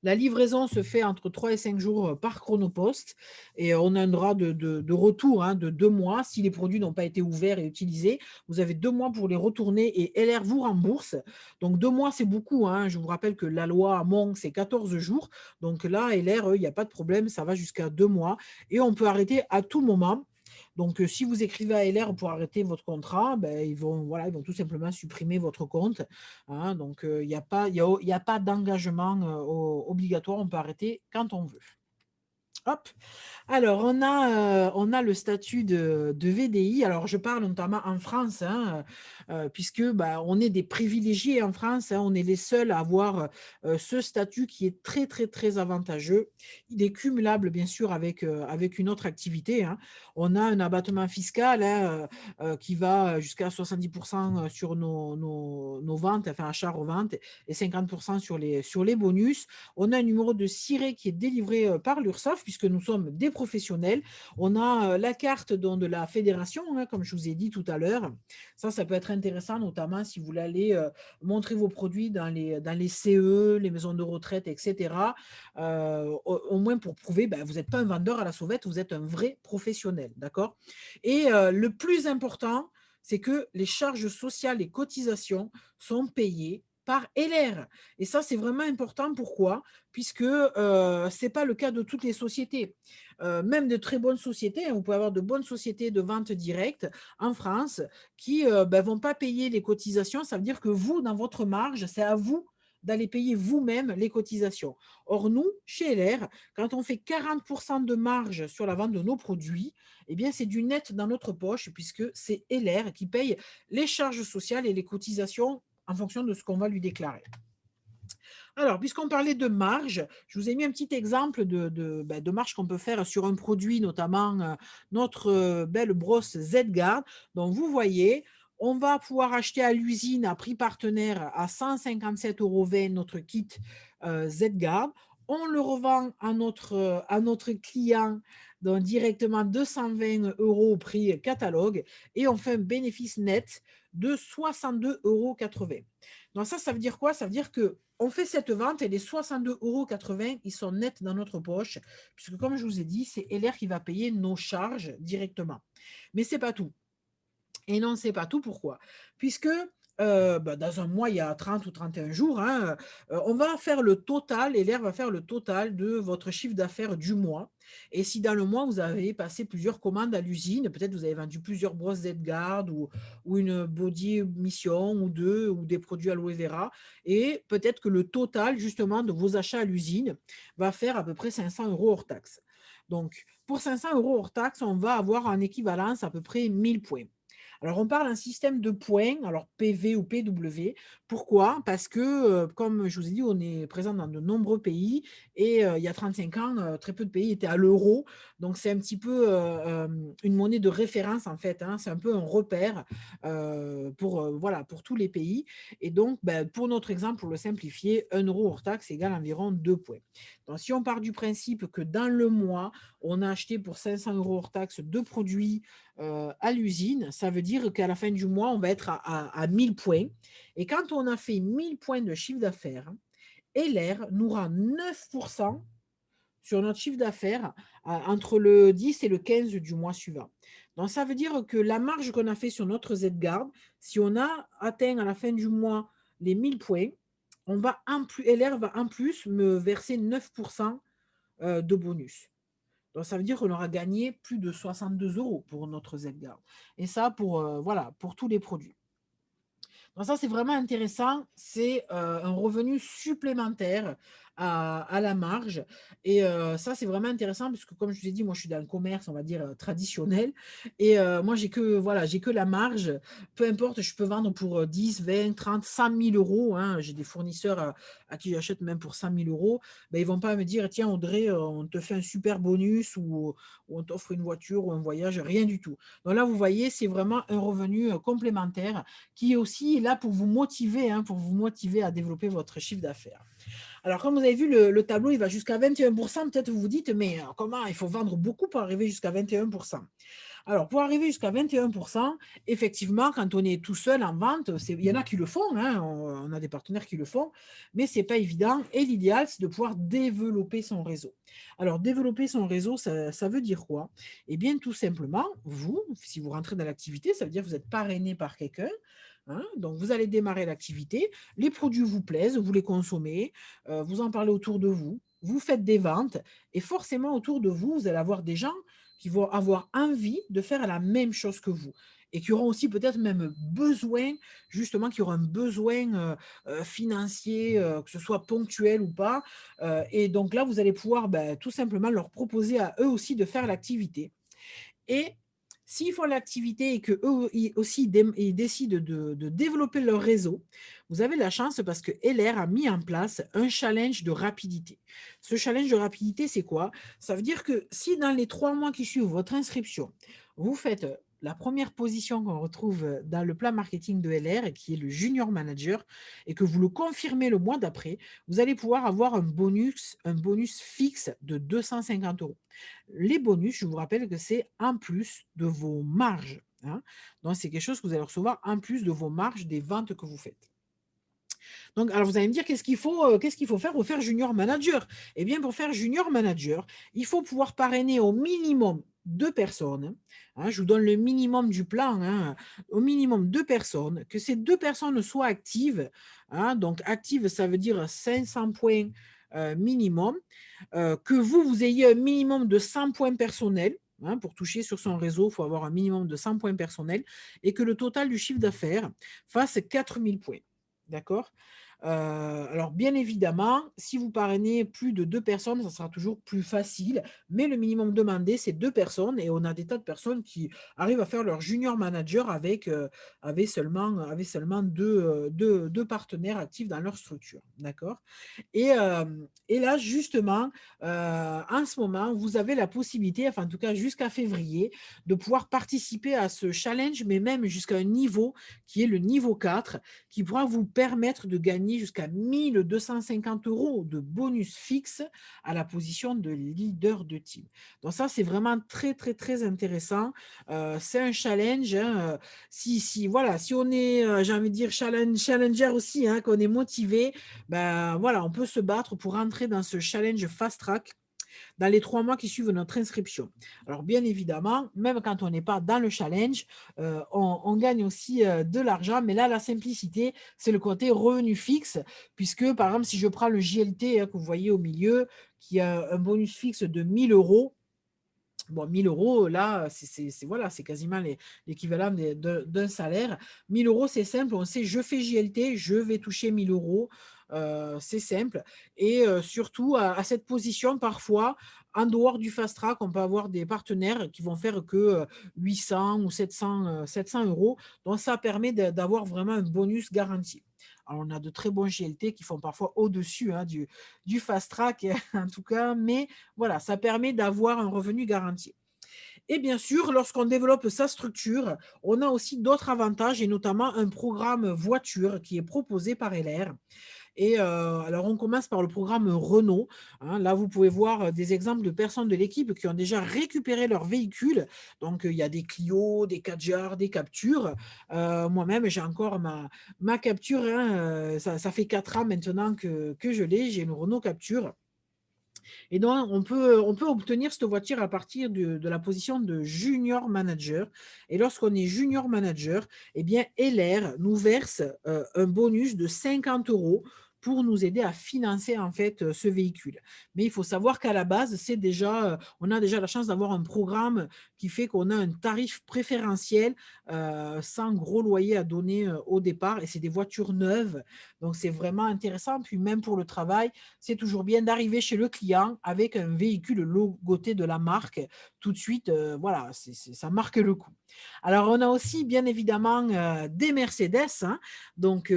La livraison se fait entre 3 et 5 jours, par Chronopost et on a un droit de retour, hein, de 2 mois. Si les produits n'ont pas été ouverts et utilisés, vous avez 2 mois pour les retourner et LR vous rembourse. Donc 2 mois, c'est beaucoup, hein. Je vous rappelle que la loi Hamon, c'est 14 jours. Donc là, LR, eux, il y a pas de problème, ça va jusqu'à 2 mois et on peut arrêter à tout moment. Donc, si vous écrivez à LR pour arrêter votre contrat, ben, ils vont, voilà, ils vont tout simplement supprimer votre compte, hein. Donc, il y a pas d'engagement, obligatoire, on peut arrêter quand on veut. Hop. Alors, on a le statut de VDI. Alors, je parle notamment en France, hein, puisque, bah, on est des privilégiés en France, hein. On est les seuls à avoir, ce statut qui est très, très, très avantageux. Il est cumulable, bien sûr, avec une autre activité, hein. On a un abattement fiscal, hein, qui va jusqu'à 70 sur nos ventes, enfin, achats-reventes et 50 sur les bonus. On a un numéro de SIRET qui est délivré, par l'URSSAF puisque nous sommes des professionnels. On a, la carte donc de la fédération, hein, comme je vous ai dit tout à l'heure. Ça peut être intéressant, notamment si vous voulez aller, montrer vos produits dans les CE, les maisons de retraite et cetera, au moins pour prouver, ben, vous n'êtes pas un vendeur à la sauvette, vous êtes un vrai professionnel, d'accord? Et le plus important, c'est que les charges sociales et cotisations sont payées par LR. Et ça, c'est vraiment important. Pourquoi? Puisque, c'est pas le cas de toutes les sociétés. Même de très bonnes sociétés, hein, vous pouvez avoir de bonnes sociétés de vente directe en France qui, bah, vont pas payer les cotisations. Ça veut dire que vous, dans votre marge, c'est à vous d'aller payer vous-même les cotisations. Or nous, chez LR, quand on fait 40 de marge sur la vente de nos produits, eh bien, c'est du net dans notre poche puisque c'est LR qui paye les charges sociales et les cotisations en fonction de ce qu'on va lui déclarer. Alors, puisqu'on parlait de marge, je vous ai mis un petit exemple de marge qu'on peut faire sur un produit, notamment notre belle brosse Z-Guard. Donc, vous voyez, on va pouvoir acheter à l'usine à prix partenaire à 157,20 € notre kit Z-Guard. On le revend à notre client donc directement 220 € au prix catalogue et on fait un bénéfice net de 62,80 €. Donc ça veut dire quoi? Ça veut dire que on fait cette vente et les 62,80 €, ils sont nets dans notre poche, puisque comme je vous ai dit, c'est LR qui va payer nos charges directement. Mais c'est pas tout. Et non, c'est pas tout. Pourquoi? Puisque, bah, dans un mois, il y a 30 ou 31 jours, hein, on va faire le total et l'air va faire le total de votre chiffre d'affaires du mois et si dans le mois, vous avez passé plusieurs commandes à l'usine, peut-être vous avez vendu plusieurs brosses Z-Guard ou une body mission ou 2 ou des produits aloe vera et peut-être que le total justement de vos achats à l'usine va faire à peu près 500 € hors taxes. Donc pour 500 € hors taxes, on va avoir en équivalence à peu près 1000 points. Alors, on parle d'un système de points, alors PV ou PW. Pourquoi? Parce que, comme je vous ai dit, on est présent dans de nombreux pays et il y a 35 ans, très peu de pays étaient à l'euro. Donc, c'est un petit peu, une monnaie de référence, en fait, hein. C'est un peu un repère, pour, voilà, pour tous les pays et donc, bah, pour notre exemple, pour le simplifier, 1 € hors taxe égale environ 2 points. Donc, si on part du principe que dans le mois, on a acheté pour 500 € hors taxe 2 produits à l'usine, ça veut dire qu'à la fin du mois, on va être à 1000 points. Et quand on a fait 1000 points de chiffre d'affaires, LR nous rend 9% sur notre chiffre d'affaires entre le 10 et le 15 du mois suivant. Donc, ça veut dire que la marge qu'on a fait sur notre Z-Guard, si on a atteint à la fin du mois les 1000 points, on va en plus, LR va en plus me verser 9% de bonus. Donc ça veut dire qu'on aura gagné plus de 62 € pour notre Z-Guard et ça pour, voilà, pour tous les produits. Donc ça, c'est vraiment intéressant. C'est, un revenu supplémentaire à la marge. Et ça, c'est vraiment intéressant parce que comme je vous ai dit, moi, je suis dans le commerce, on va dire, traditionnel. Et moi, j'ai que la marge. Peu importe, je peux vendre pour 10, 20, 30, 100 000 euros, hein. J'ai des fournisseurs à qui j'achète même pour 100 000 euros. Ben, ils ne vont pas me dire, tiens, Audrey, on te fait un super bonus ou on t'offre une voiture ou un voyage, rien du tout. Donc là, vous voyez, c'est vraiment un revenu complémentaire qui est aussi là pour vous motiver, hein, pour vous motiver à développer votre chiffre d'affaires. Alors, comme vous avez vu, le tableau, il va jusqu'à 21%. Peut-être vous vous dites, mais comment il faut vendre beaucoup pour arriver jusqu'à 21%. Alors, pour arriver jusqu'à 21%, effectivement, quand on est tout seul en vente, il y en a qui le font, hein, on a des partenaires qui le font, mais ce n'est pas évident. Et l'idéal, c'est de pouvoir développer son réseau. Alors, développer son réseau, ça veut dire quoi? Eh bien, tout simplement, vous, si vous rentrez dans l'activité, ça veut dire que vous êtes parrainé par quelqu'un. Hein, donc, vous allez démarrer l'activité, les produits vous plaisent, vous les consommez, vous en parlez autour de vous, vous faites des ventes, et forcément, autour de vous, vous allez avoir des gens qui vont avoir envie de faire la même chose que vous et qui auront aussi peut-être même besoin, justement, qui auront un besoin financier, que ce soit ponctuel ou pas. Et donc là, vous allez pouvoir tout simplement leur proposer à eux aussi de faire l'activité. Et s'ils font l'activité et qu'eux aussi ils décident de développer leur réseau, vous avez la chance parce que LR a mis en place un challenge de rapidité. Ce challenge de rapidité, c'est quoi? Ça veut dire que si dans les 3 mois qui suivent votre inscription, vous faites la première position qu'on retrouve dans le plan marketing de LR, qui est le junior manager, et que vous le confirmez le mois d'après, vous allez pouvoir avoir un bonus fixe de 250 euros. Les bonus, je vous rappelle que c'est en plus de vos marges, hein. Donc, c'est quelque chose que vous allez recevoir en plus de vos marges des ventes que vous faites. Donc, alors vous allez me dire, qu'est-ce qu'il faut faire pour faire junior manager? Eh bien, pour faire junior manager, il faut pouvoir parrainer au minimum 2 personnes, hein. Je vous donne le minimum du plan, hein, au minimum 2 personnes, que ces 2 personnes soient actives, hein. Donc, active, ça veut dire 500 points minimum, que vous ayez un minimum de 100 points personnels. Hein, pour toucher sur son réseau, il faut avoir un minimum de 100 points personnels et que le total du chiffre d'affaires fasse 4000 points. D'accord. Alors, bien évidemment, si vous parrainez plus de 2 personnes, ça sera toujours plus facile. Mais le minimum demandé, c'est 2 personnes. Et on a des tas de personnes qui arrivent à faire leur junior manager avec seulement deux partenaires actifs dans leur structure. D'accord. Et là, justement, en ce moment, vous avez la possibilité, enfin, en tout cas jusqu'à février, de pouvoir participer à ce challenge, mais même jusqu'à un niveau qui est le niveau 4, qui pourra vous permettre de gagner jusqu'à 1250 euros de bonus fixe à la position de leader de team. Donc ça, c'est vraiment très, très, très intéressant. C'est un challenge, hein, voilà, si on est, j'ai envie de dire, challenger aussi, hein, qu'on est motivé, ben voilà, on peut se battre pour rentrer dans ce challenge fast track dans les 3 mois qui suivent notre inscription. Alors, bien évidemment, même quand on n'est pas dans le challenge, on gagne aussi de l'argent. Mais là, la simplicité, c'est le côté revenu fixe, puisque, par exemple, si je prends le JLT, hein, que vous voyez au milieu, qui a un bonus fixe de 1000 euros, bon, 1000 euros, là, voilà, c'est quasiment l'équivalent d'un salaire. 1000 euros, c'est simple. On sait, je fais JLT, je vais toucher 1000 euros. C'est simple. Et surtout, à cette position, parfois, en dehors du fast track, on peut avoir des partenaires qui vont faire que 800 ou 700 euros. Donc, ça permet d'avoir vraiment un bonus garanti. Alors, on a de très bons GLT qui font parfois au-dessus, hein, du fast track, en tout cas, mais voilà, ça permet d'avoir un revenu garanti. Et bien sûr, lorsqu'on développe sa structure, on a aussi d'autres avantages et notamment un programme voiture qui est proposé par LR. Et alors, on commence par le programme Renault, hein. Là, vous pouvez voir des exemples de personnes de l'équipe qui ont déjà récupéré leur véhicule. Donc, il y a des Clio, des Kadjar, des Captures. Moi-même, j'ai encore ma Capture, hein, ça fait 4 ans maintenant que je l'ai. J'ai une Renault Capture. Et donc, on peut obtenir cette voiture à partir de la position de junior manager. Et lorsqu'on est junior manager, eh bien, LR nous verse un bonus de 50 euros pour nous aider à financer en fait, ce véhicule. Mais il faut savoir qu'à la base, c'est déjà, on a déjà la chance d'avoir un programme qui fait qu'on a un tarif préférentiel, sans gros loyer à donner, au départ et c'est des voitures neuves. Donc c'est vraiment intéressant. Puis même pour le travail, c'est toujours bien d'arriver chez le client avec un véhicule logoté de la marque. Tout de suite, voilà, ça marque le coup. Alors on a aussi bien évidemment, des Mercedes, hein. Donc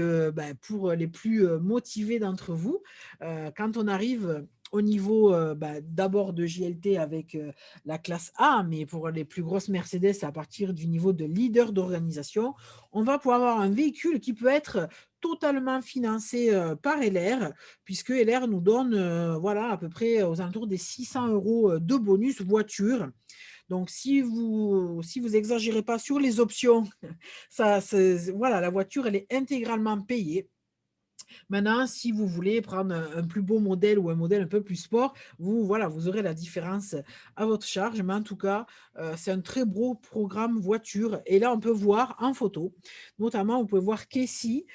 pour les plus, motivés d'entre vous, quand on arrive au niveau, d'abord de JLT avec, la classe A, mais pour les plus grosses Mercedes, à partir du niveau de leader d'organisation, on va pouvoir avoir un véhicule qui peut être totalement financé, par LR, puisque LR nous donne, voilà, à peu près aux alentours des 600 € de bonus voiture. Donc si vous exagérez pas sur les options, ça c'est voilà, la voiture, elle est intégralement payée. Maintenant, si vous voulez prendre un plus beau modèle ou un modèle un peu plus sport, voilà, vous aurez la différence à votre charge. Mais en tout cas, c'est un très beau programme voiture et là, on peut voir en photo, notamment, vous pouvez voir Casey,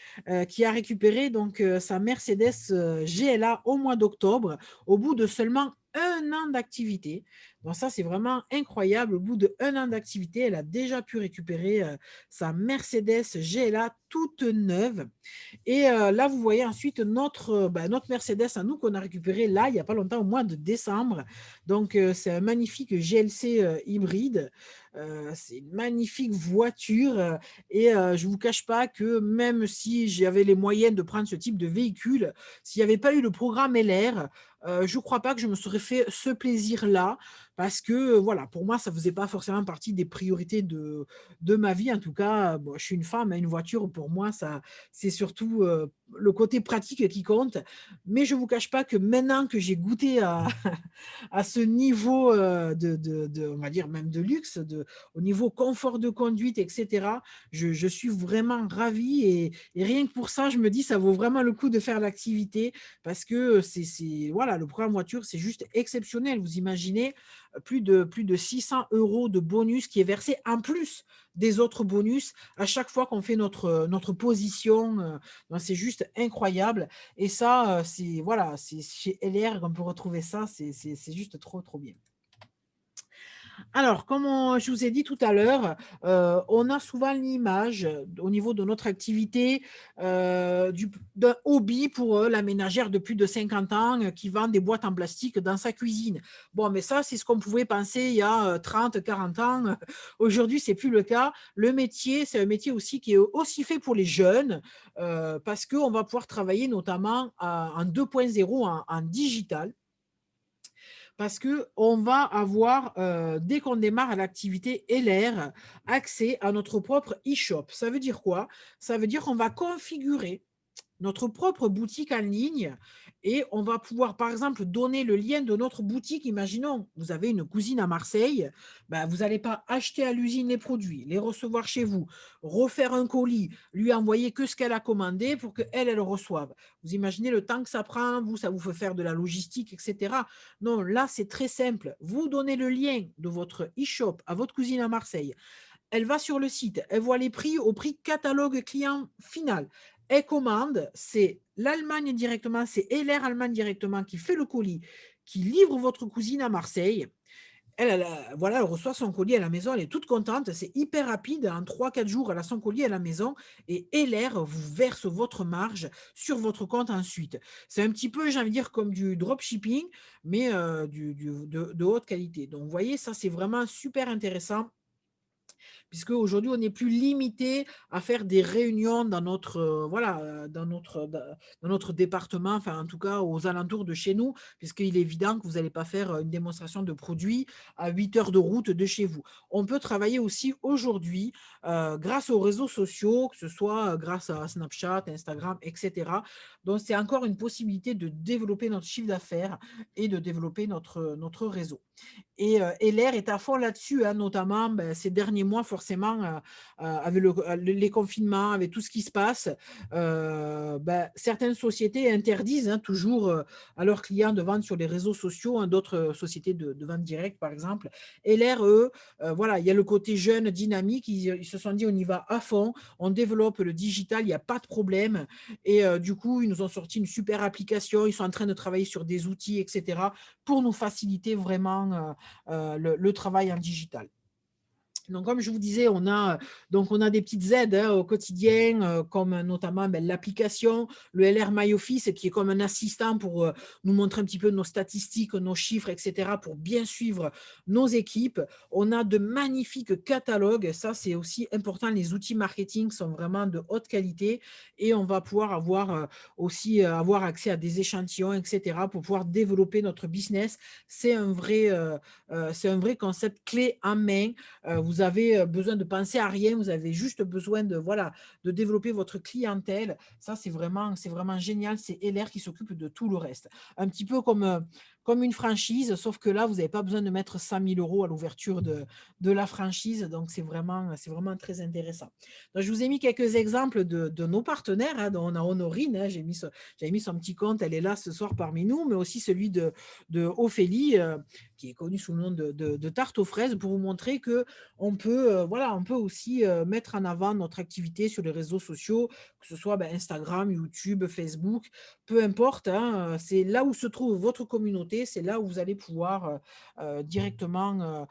qui a récupéré donc, sa Mercedes, GLA au mois d'octobre, au bout de seulement 1 an d'activité. Donc ça, c'est vraiment incroyable. Au bout de 1 an d'activité, elle a déjà pu récupérer, sa Mercedes GLA toute neuve et là, vous voyez ensuite notre Mercedes à nous qu'on a récupéré là, il y a pas longtemps, au mois de décembre. Donc c'est un magnifique GLC, hybride. C'est une magnifique voiture, et je ne vous cache pas que même si j'avais les moyens de prendre ce type de véhicule, s'il n'y avait pas eu le programme LR, je ne crois pas que je me serais fait ce plaisir-là parce que, voilà, pour moi, ça ne faisait pas forcément partie des priorités de ma vie. En tout cas, bon, je suis une femme, hein, une voiture pour moi, ça c'est surtout, le côté pratique qui compte. Mais je ne vous cache pas que maintenant que j'ai goûté à à ce niveau, on va dire même de luxe, au niveau confort de conduite et cetera, je suis vraiment ravie et rien que pour ça, je me dis: «Ça vaut vraiment le coup de faire l'activité» parce que, c'est voilà, le programme voiture, c'est juste exceptionnel. Vous imaginez, plus de 600 € de bonus qui est versé en plus des autres bonus à chaque fois qu'on fait notre position, ben, c'est juste incroyable et ça, c'est voilà, c'est chez LR qu'on peut retrouver ça, c'est juste trop, trop bien. Alors, comme je vous ai dit tout à l'heure, on a souvent l'image, au niveau de notre activité, d'un hobby pour, la ménagère de plus de 50 ans, qui vend des boîtes en plastique dans sa cuisine. Bon, mais ça, c'est ce qu'on pouvait penser il y a, 30-40 ans. Aujourd'hui, c'est plus le cas. Le métier, c'est un métier aussi qui est aussi fait pour les jeunes, parce qu'on va pouvoir travailler notamment en 2.0, en digital. Parce qu'on va avoir, dès qu'on démarre l'activité LR, accès à notre propre e-shop. Ça veut dire quoi? Ça veut dire qu'on va configurer notre propre boutique en ligne et on va pouvoir, par exemple, donner le lien de notre boutique. Imaginons, vous avez une cousine à Marseille, ben, vous n'allez pas acheter à l'usine les produits, les recevoir chez vous, refaire un colis, lui envoyer que ce qu'elle a commandé pour qu'elle, elle le reçoive. Vous imaginez le temps que ça prend, vous, ça vous fait faire de la logistique, etc. Non, là, c'est très simple. Vous donnez le lien de votre e-shop à votre cousine à Marseille. Elle va sur le site, elle voit les prix au prix catalogue client final. Elle commande, c'est l'Allemagne directement, c'est LR Allemagne directement qui fait le colis, qui livre votre cousine à Marseille. Voilà, elle reçoit son colis à la maison, elle est toute contente, c'est hyper rapide. En 3-4 jours, elle a son colis à la maison et LR vous verse votre marge sur votre compte ensuite. C'est un petit peu, j'ai envie de dire, comme du dropshipping, mais de haute qualité. Donc, vous voyez, ça, c'est vraiment super intéressant puisque aujourd'hui on n'est plus limité à faire des réunions dans notre, voilà, dans notre département, enfin, en tout cas, aux alentours de chez nous, puisqu'il est évident que vous n'allez pas faire, une démonstration de produit à 8 heures de route de chez vous. On peut travailler aussi aujourd'hui, grâce aux réseaux sociaux, que ce soit, grâce à Snapchat, Instagram et cetera. Donc c'est encore une possibilité de développer notre chiffre d'affaires et de développer notre réseau. Et LR est à fond là-dessus, hein, notamment, ces derniers mois, forcément, avec les confinements, avec tout ce qui se passe, certaines sociétés interdisent, hein, toujours à leurs clients de vendre sur les réseaux sociaux, hein, d'autres sociétés de vente directe, par exemple. Et l'air, eux, voilà, il y a le côté jeune, dynamique. Ils se sont dit, on y va à fond, on développe le digital, il n'y a pas de problème. Et du coup, ils nous ont sorti une super application. Ils sont en train de travailler sur des outils, etc., pour nous faciliter vraiment le travail en digital. Donc, comme je vous disais, on a des petites aides, hein, au quotidien, comme notamment l'application, le LR My Office, qui est comme un assistant pour nous montrer un petit peu nos statistiques, nos chiffres, etc., pour bien suivre nos équipes. On a de magnifiques catalogues. Ça, c'est aussi important. Les outils marketing sont vraiment de haute qualité et on va pouvoir avoir aussi avoir accès à des échantillons, etc., pour pouvoir développer notre business. C'est un vrai concept clé en main. Vous avez besoin de penser à rien, vous avez juste besoin de, voilà, de développer votre clientèle. Ça, c'est vraiment génial. C'est LR qui s'occupe de tout le reste. Un petit peu comme une franchise, sauf que là, vous n'avez pas besoin de mettre 100 000 euros à l'ouverture de la franchise. Donc, c'est vraiment très intéressant. Donc, je vous ai mis quelques exemples de nos partenaires, hein, dont on a Honorine, hein, j'avais mis son petit compte, elle est là ce soir parmi nous, mais aussi celui de Ophélie, qui est connu sous le nom de tarte aux fraises, pour vous montrer que voilà, on peut aussi mettre en avant notre activité sur les réseaux sociaux, que ce soit Instagram, YouTube, Facebook, peu importe, hein, c'est là où se trouve votre communauté, c'est là où vous allez pouvoir directement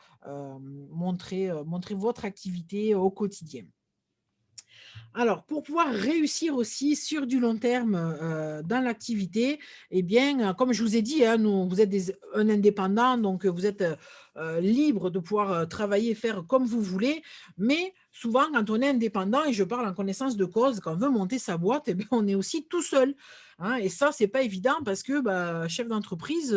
montrer votre activité au quotidien. Alors, pour pouvoir réussir aussi sur du long terme, dans l'activité, eh bien, comme je vous ai dit, hein, vous êtes un indépendant, donc vous êtes, libre de pouvoir, travailler, faire comme vous voulez. Mais souvent, quand on est indépendant, et je parle en connaissance de cause, quand on veut monter sa boîte, eh bien, on est aussi tout seul, hein. Et ça, c'est pas évident parce que, chef d'entreprise,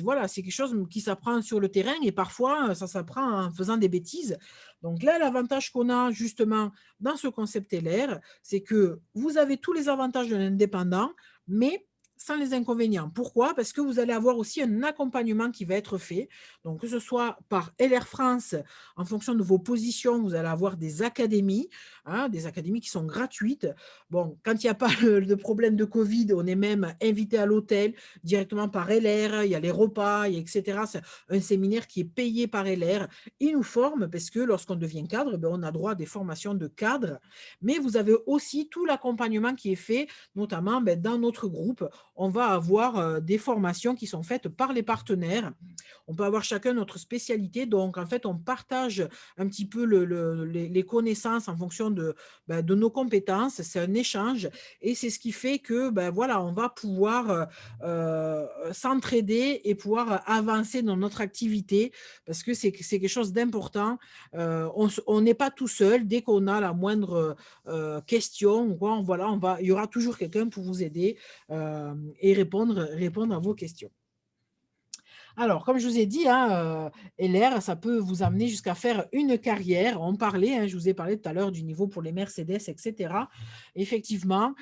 voilà, c'est quelque chose qui s'apprend sur le terrain et parfois, ça s'apprend en faisant des bêtises. Donc là, l'avantage qu'on a justement dans ce concept LR, c'est que vous avez tous les avantages de l'indépendant, mais sans les inconvénients. Pourquoi? Parce que vous allez avoir aussi un accompagnement qui va être fait. Donc, que ce soit par LR France, en fonction de vos positions, vous allez avoir des académies, hein, des académies qui sont gratuites. Bon, quand il n'y a pas de problème de Covid, on est même invité à l'hôtel directement par LR, il y a les repas, etc. C'est un séminaire qui est payé par LR. Ils nous forment parce que lorsqu'on devient cadre, on a droit à des formations de cadre, mais vous avez aussi tout l'accompagnement qui est fait, notamment dans notre groupe. On va avoir des formations qui sont faites par les partenaires. On peut avoir chacun notre spécialité. Donc, en fait, on partage un petit peu les connaissances en fonction de nos compétences. C'est un échange et c'est ce qui fait que, voilà, on va pouvoir s'entraider et pouvoir avancer dans notre activité parce que c'est quelque chose d'important. On n'est pas tout seul. Dès qu'on a la moindre question, ou quoi, voilà, il y aura toujours quelqu'un pour vous aider et répondre à vos questions. Alors, comme je vous ai dit, hein, LR, ça peut vous amener jusqu'à faire une carrière. On parlait, hein, je vous ai parlé tout à l'heure du niveau pour les Mercedes, etc. Effectivement,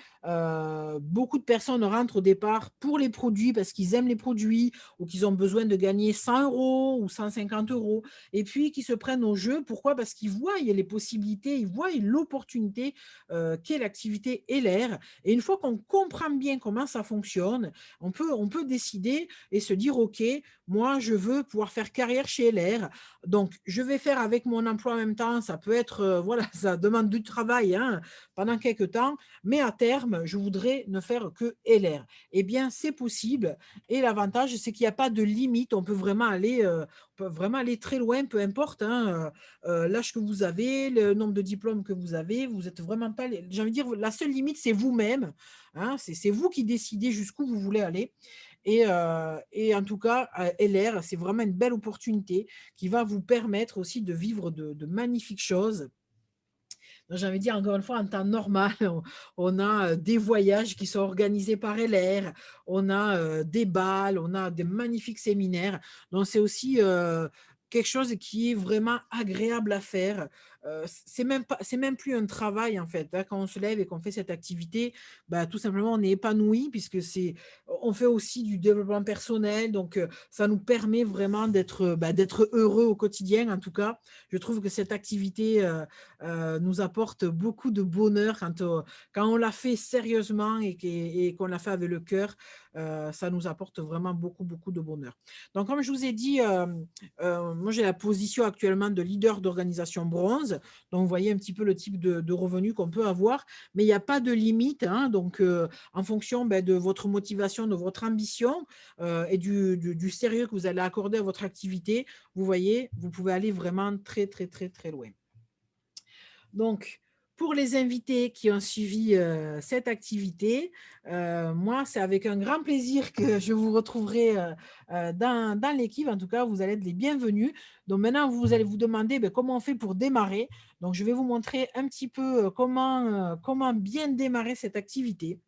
beaucoup de personnes rentrent au départ pour les produits parce qu'ils aiment les produits ou qu'ils ont besoin de gagner 100 euros ou 150 euros et puis qui se prennent au jeu. Pourquoi? Parce qu'ils voient les possibilités, ils voient l'opportunité qu'est l'activité LR. Et une fois qu'on comprend bien comment ça fonctionne, on peut décider et se dire, OK, moi, je veux pouvoir faire carrière chez LR. Donc, je vais faire avec mon emploi en même temps. Ça peut être, voilà, ça demande du travail, hein, pendant quelques temps. Mais à terme, je voudrais ne faire que LR. Eh bien, c'est possible. Et l'avantage, c'est qu'il n'y a pas de limite. On peut vraiment aller très loin, peu importe, hein, l'âge que vous avez, le nombre de diplômes que vous avez. Vous êtes vraiment pas, j'ai envie de dire, la seule limite, c'est vous-même, hein. C'est vous qui décidez jusqu'où vous voulez aller. Et en tout cas, LR, c'est vraiment une belle opportunité qui va vous permettre aussi de vivre de magnifiques choses. Donc, j'ai envie de dire, encore une fois, en temps normal, on a des voyages qui sont organisés par LR, on a des bals, on a des magnifiques séminaires. Donc, c'est aussi quelque chose qui est vraiment agréable à faire. c'est même plus un travail en fait, hein. Quand on se lève et qu'on fait cette activité, bah, tout simplement on est épanoui puisque on fait aussi du développement personnel donc ça nous permet vraiment d'être heureux au quotidien. En tout cas, je trouve que cette activité, nous apporte beaucoup de bonheur quand on la fait sérieusement et qu'on la fait avec le cœur, ça nous apporte vraiment beaucoup, beaucoup de bonheur. Donc comme je vous ai dit, moi j'ai la position actuellement de leader d'organisation bronze, donc vous voyez un petit peu le type de revenus qu'on peut avoir, mais il n'y a pas de limite, hein, donc en fonction, de votre motivation, de votre ambition, et du sérieux que vous allez accorder à votre activité, vous voyez, vous pouvez aller vraiment très, très, très, très loin. Donc, pour les invités qui ont suivi, cette activité, moi, c'est avec un grand plaisir que je vous retrouverai, dans l'équipe. En tout cas, vous allez être les bienvenus. Donc maintenant, vous allez vous demander, comment on fait pour démarrer? Donc je vais vous montrer un petit peu, comment bien démarrer cette activité.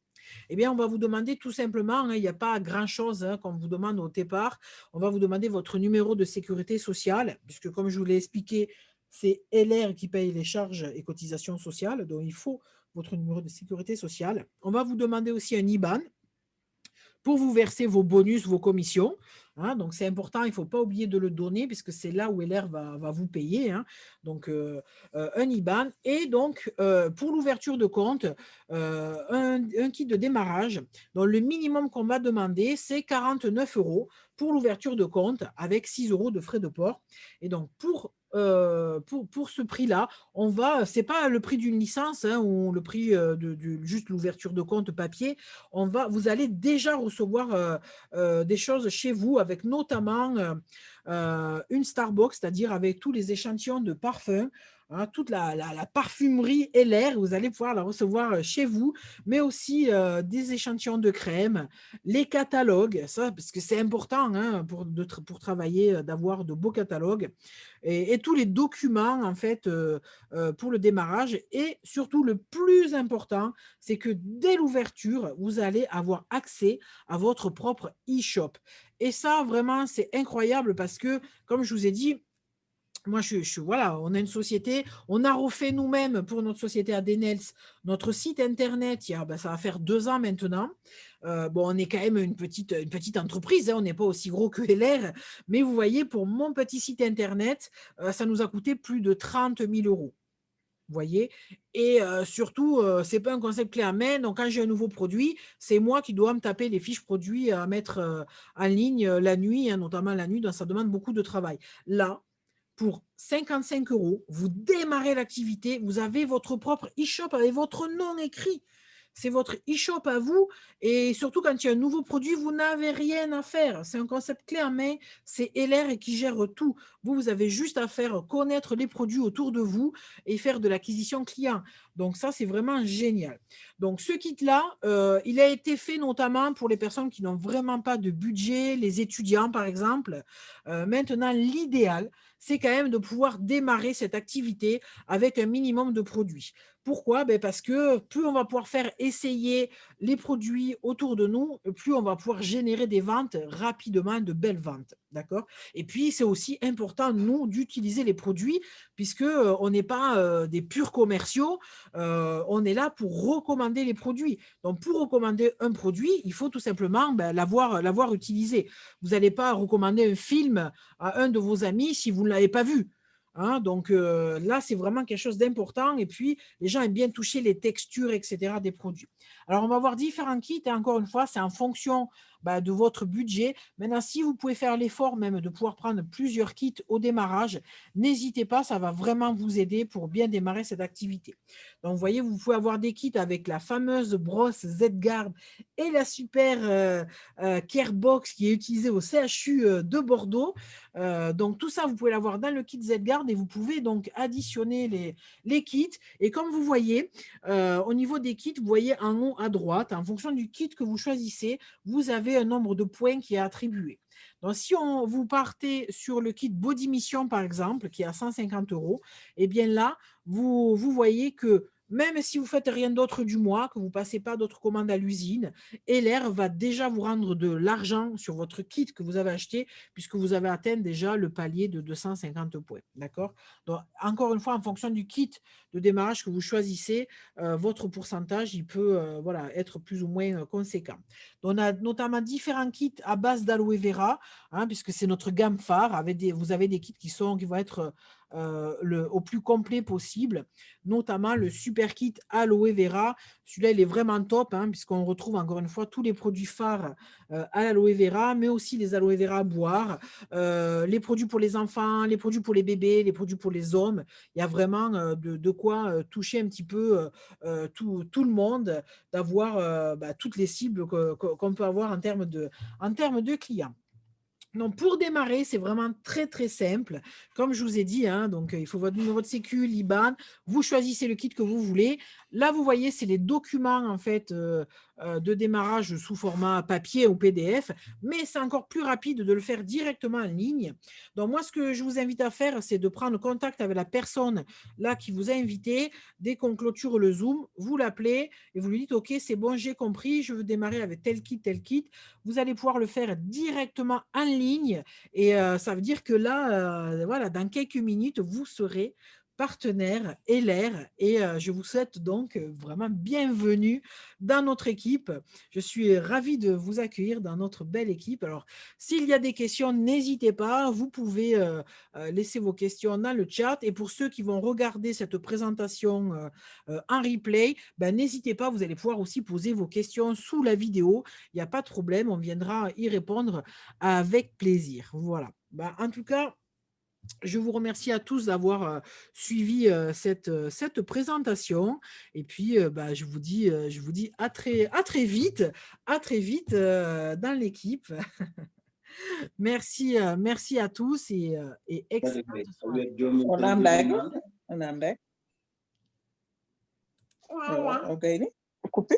Eh bien, on va vous demander tout simplement, hein, il n'y a pas grand-chose, hein, qu'on vous demande au départ. On va vous demander votre numéro de sécurité sociale, puisque comme je vous l'ai expliqué, c'est LR qui paye les charges et cotisations sociales, donc il faut votre numéro de sécurité sociale. On va vous demander aussi un IBAN pour vous verser vos bonus, vos commissions, hein. Donc c'est important, il ne faut pas oublier de le donner puisque c'est là où LR va vous payer, hein. Donc un IBAN et donc pour l'ouverture de compte, un kit de démarrage dont le minimum qu'on va demander, c'est 49 € pour l'ouverture de compte avec 6 € de frais de port et donc pour ce prix-là, c'est pas le prix d'une licence, hein, ou le prix, de juste l'ouverture de compte papier. Vous allez déjà recevoir des choses chez vous avec notamment une Starbucks, c'est-à-dire avec tous les échantillons de parfums, hein, toute la parfumerie et l'air, vous allez pouvoir la recevoir chez vous, mais aussi des échantillons de crème, les catalogues, ça, parce que c'est important, hein, pour travailler, d'avoir de beaux catalogues, et tous les documents, en fait, pour le démarrage. Et surtout, le plus important, c'est que dès l'ouverture, vous allez avoir accès à votre propre e-shop. Et ça, vraiment, c'est incroyable parce que, comme je vous ai dit, moi, voilà, on a une société, on a refait nous-mêmes pour notre société Adenels notre site internet ça va faire 2 ans maintenant. Bon, on est quand même une petite entreprise, hein, on n'est pas aussi gros que LR, mais vous voyez, pour mon petit site internet, ça nous a coûté plus de 30 000 €. Vous voyez? Et surtout, c'est pas un concept clé en main, donc quand j'ai un nouveau produit, c'est moi qui dois me taper les fiches produits à mettre, en ligne, la nuit, hein, notamment la nuit, donc ça demande beaucoup de travail. Là, pour 55 €, vous démarrez l'activité, vous avez votre propre e-shop avec votre nom écrit. C'est votre e-shop à vous et surtout quand il y a un nouveau produit, vous n'avez rien à faire. C'est un concept clé en main, c'est LR qui gère tout. Vous avez juste à faire connaître les produits autour de vous et faire de l'acquisition client. Donc ça, c'est vraiment génial. Donc ce kit-là, il a été fait notamment pour les personnes qui n'ont vraiment pas de budget, les étudiants par exemple. Maintenant, l'idéal, c'est quand même de pouvoir démarrer cette activité avec un minimum de produits. Pourquoi? Parce que plus on va pouvoir faire essayer les produits autour de nous, plus on va pouvoir générer des ventes rapidement, de belles ventes, d'accord? Et puis, c'est aussi important, nous, d'utiliser les produits puisque, on n'est pas, des purs commerciaux, on est là pour recommander les produits. Donc pour recommander un produit, il faut tout simplement, l'avoir utilisé. Vous n'allez pas recommander un film à un de vos amis si vous ne l'avez pas vu, hein. Donc là, c'est vraiment quelque chose d'important et puis les gens aiment bien toucher les textures et cetera des produits. Alors on va avoir différents kits et encore une fois, c'est en fonction, de votre budget. Maintenant, si vous pouvez faire l'effort même de pouvoir prendre plusieurs kits au démarrage, n'hésitez pas, ça va vraiment vous aider pour bien démarrer cette activité. Donc vous voyez, vous pouvez avoir des kits avec la fameuse brosse Z-Guard et la super, Carebox qui est utilisée au CHU, de Bordeaux. Donc tout ça, vous pouvez l'avoir dans le kit Z-Guard et vous pouvez donc additionner les kits et comme vous voyez, au niveau des kits, vous voyez en haut à droite, en fonction du kit que vous choisissez, vous avez un nombre de points qui est attribué. Donc si vous partez sur le kit Body Mission par exemple, qui est à 150 €, et bien là, vous voyez que Même si vous faites rien d'autre du mois, que vous passez pas d'autres commandes à l'usine, Heller va déjà vous rendre de l'argent sur votre kit que vous avez acheté, puisque vous avez atteint déjà le palier de 250 points. D'accord? Donc, encore une fois, en fonction du kit de démarrage que vous choisissez, votre pourcentage, il peut voilà, être plus ou moins conséquent. Donc, on a notamment différents kits à base d'aloe vera, hein, puisque c'est notre gamme phare. Vous avez des kits qui vont être au plus complet possible, notamment le super kit aloe vera. Celui-là, il est vraiment top, hein, puisqu'on retrouve encore une fois tous les produits phares à l'aloe vera, mais aussi les aloe vera à boire, les produits pour les enfants, les produits pour les bébés, les produits pour les hommes. Il y a vraiment de quoi toucher un petit peu tout le monde, d'avoir toutes les cibles qu'on peut avoir en termes de clients. Donc, pour démarrer, c'est vraiment très, très simple. Comme je vous ai dit, hein, donc, il faut votre numéro de sécu, l'IBAN. Vous choisissez le kit que vous voulez. Là, vous voyez, c'est les documents en fait, de démarrage sous format papier ou PDF, mais c'est encore plus rapide de le faire directement en ligne. Donc, moi, ce que je vous invite à faire, c'est de prendre contact avec la personne là qui vous a invité. Dès qu'on clôture le Zoom, vous l'appelez et vous lui dites: «OK, c'est bon, j'ai compris, je veux démarrer avec tel kit, tel kit». Vous allez pouvoir le faire directement en ligne et ça veut dire que là, voilà, dans quelques minutes, vous serez partenaire Heller et je vous souhaite donc vraiment bienvenue dans notre équipe. Je suis ravie de vous accueillir dans notre belle équipe. Alors, s'il y a des questions, n'hésitez pas, vous pouvez, laisser vos questions dans le chat et pour ceux qui vont regarder cette présentation, en replay, ben, n'hésitez pas, vous allez pouvoir aussi poser vos questions sous la vidéo. Il n'y a pas de problème, on viendra y répondre avec plaisir. Voilà. Bah, en tout cas, je vous remercie à tous d'avoir suivi cette présentation. Et puis, bah, je vous dis à très vite dans l'équipe. Merci, merci à tous et excellente soirée. On a un bec. Ok, coupé.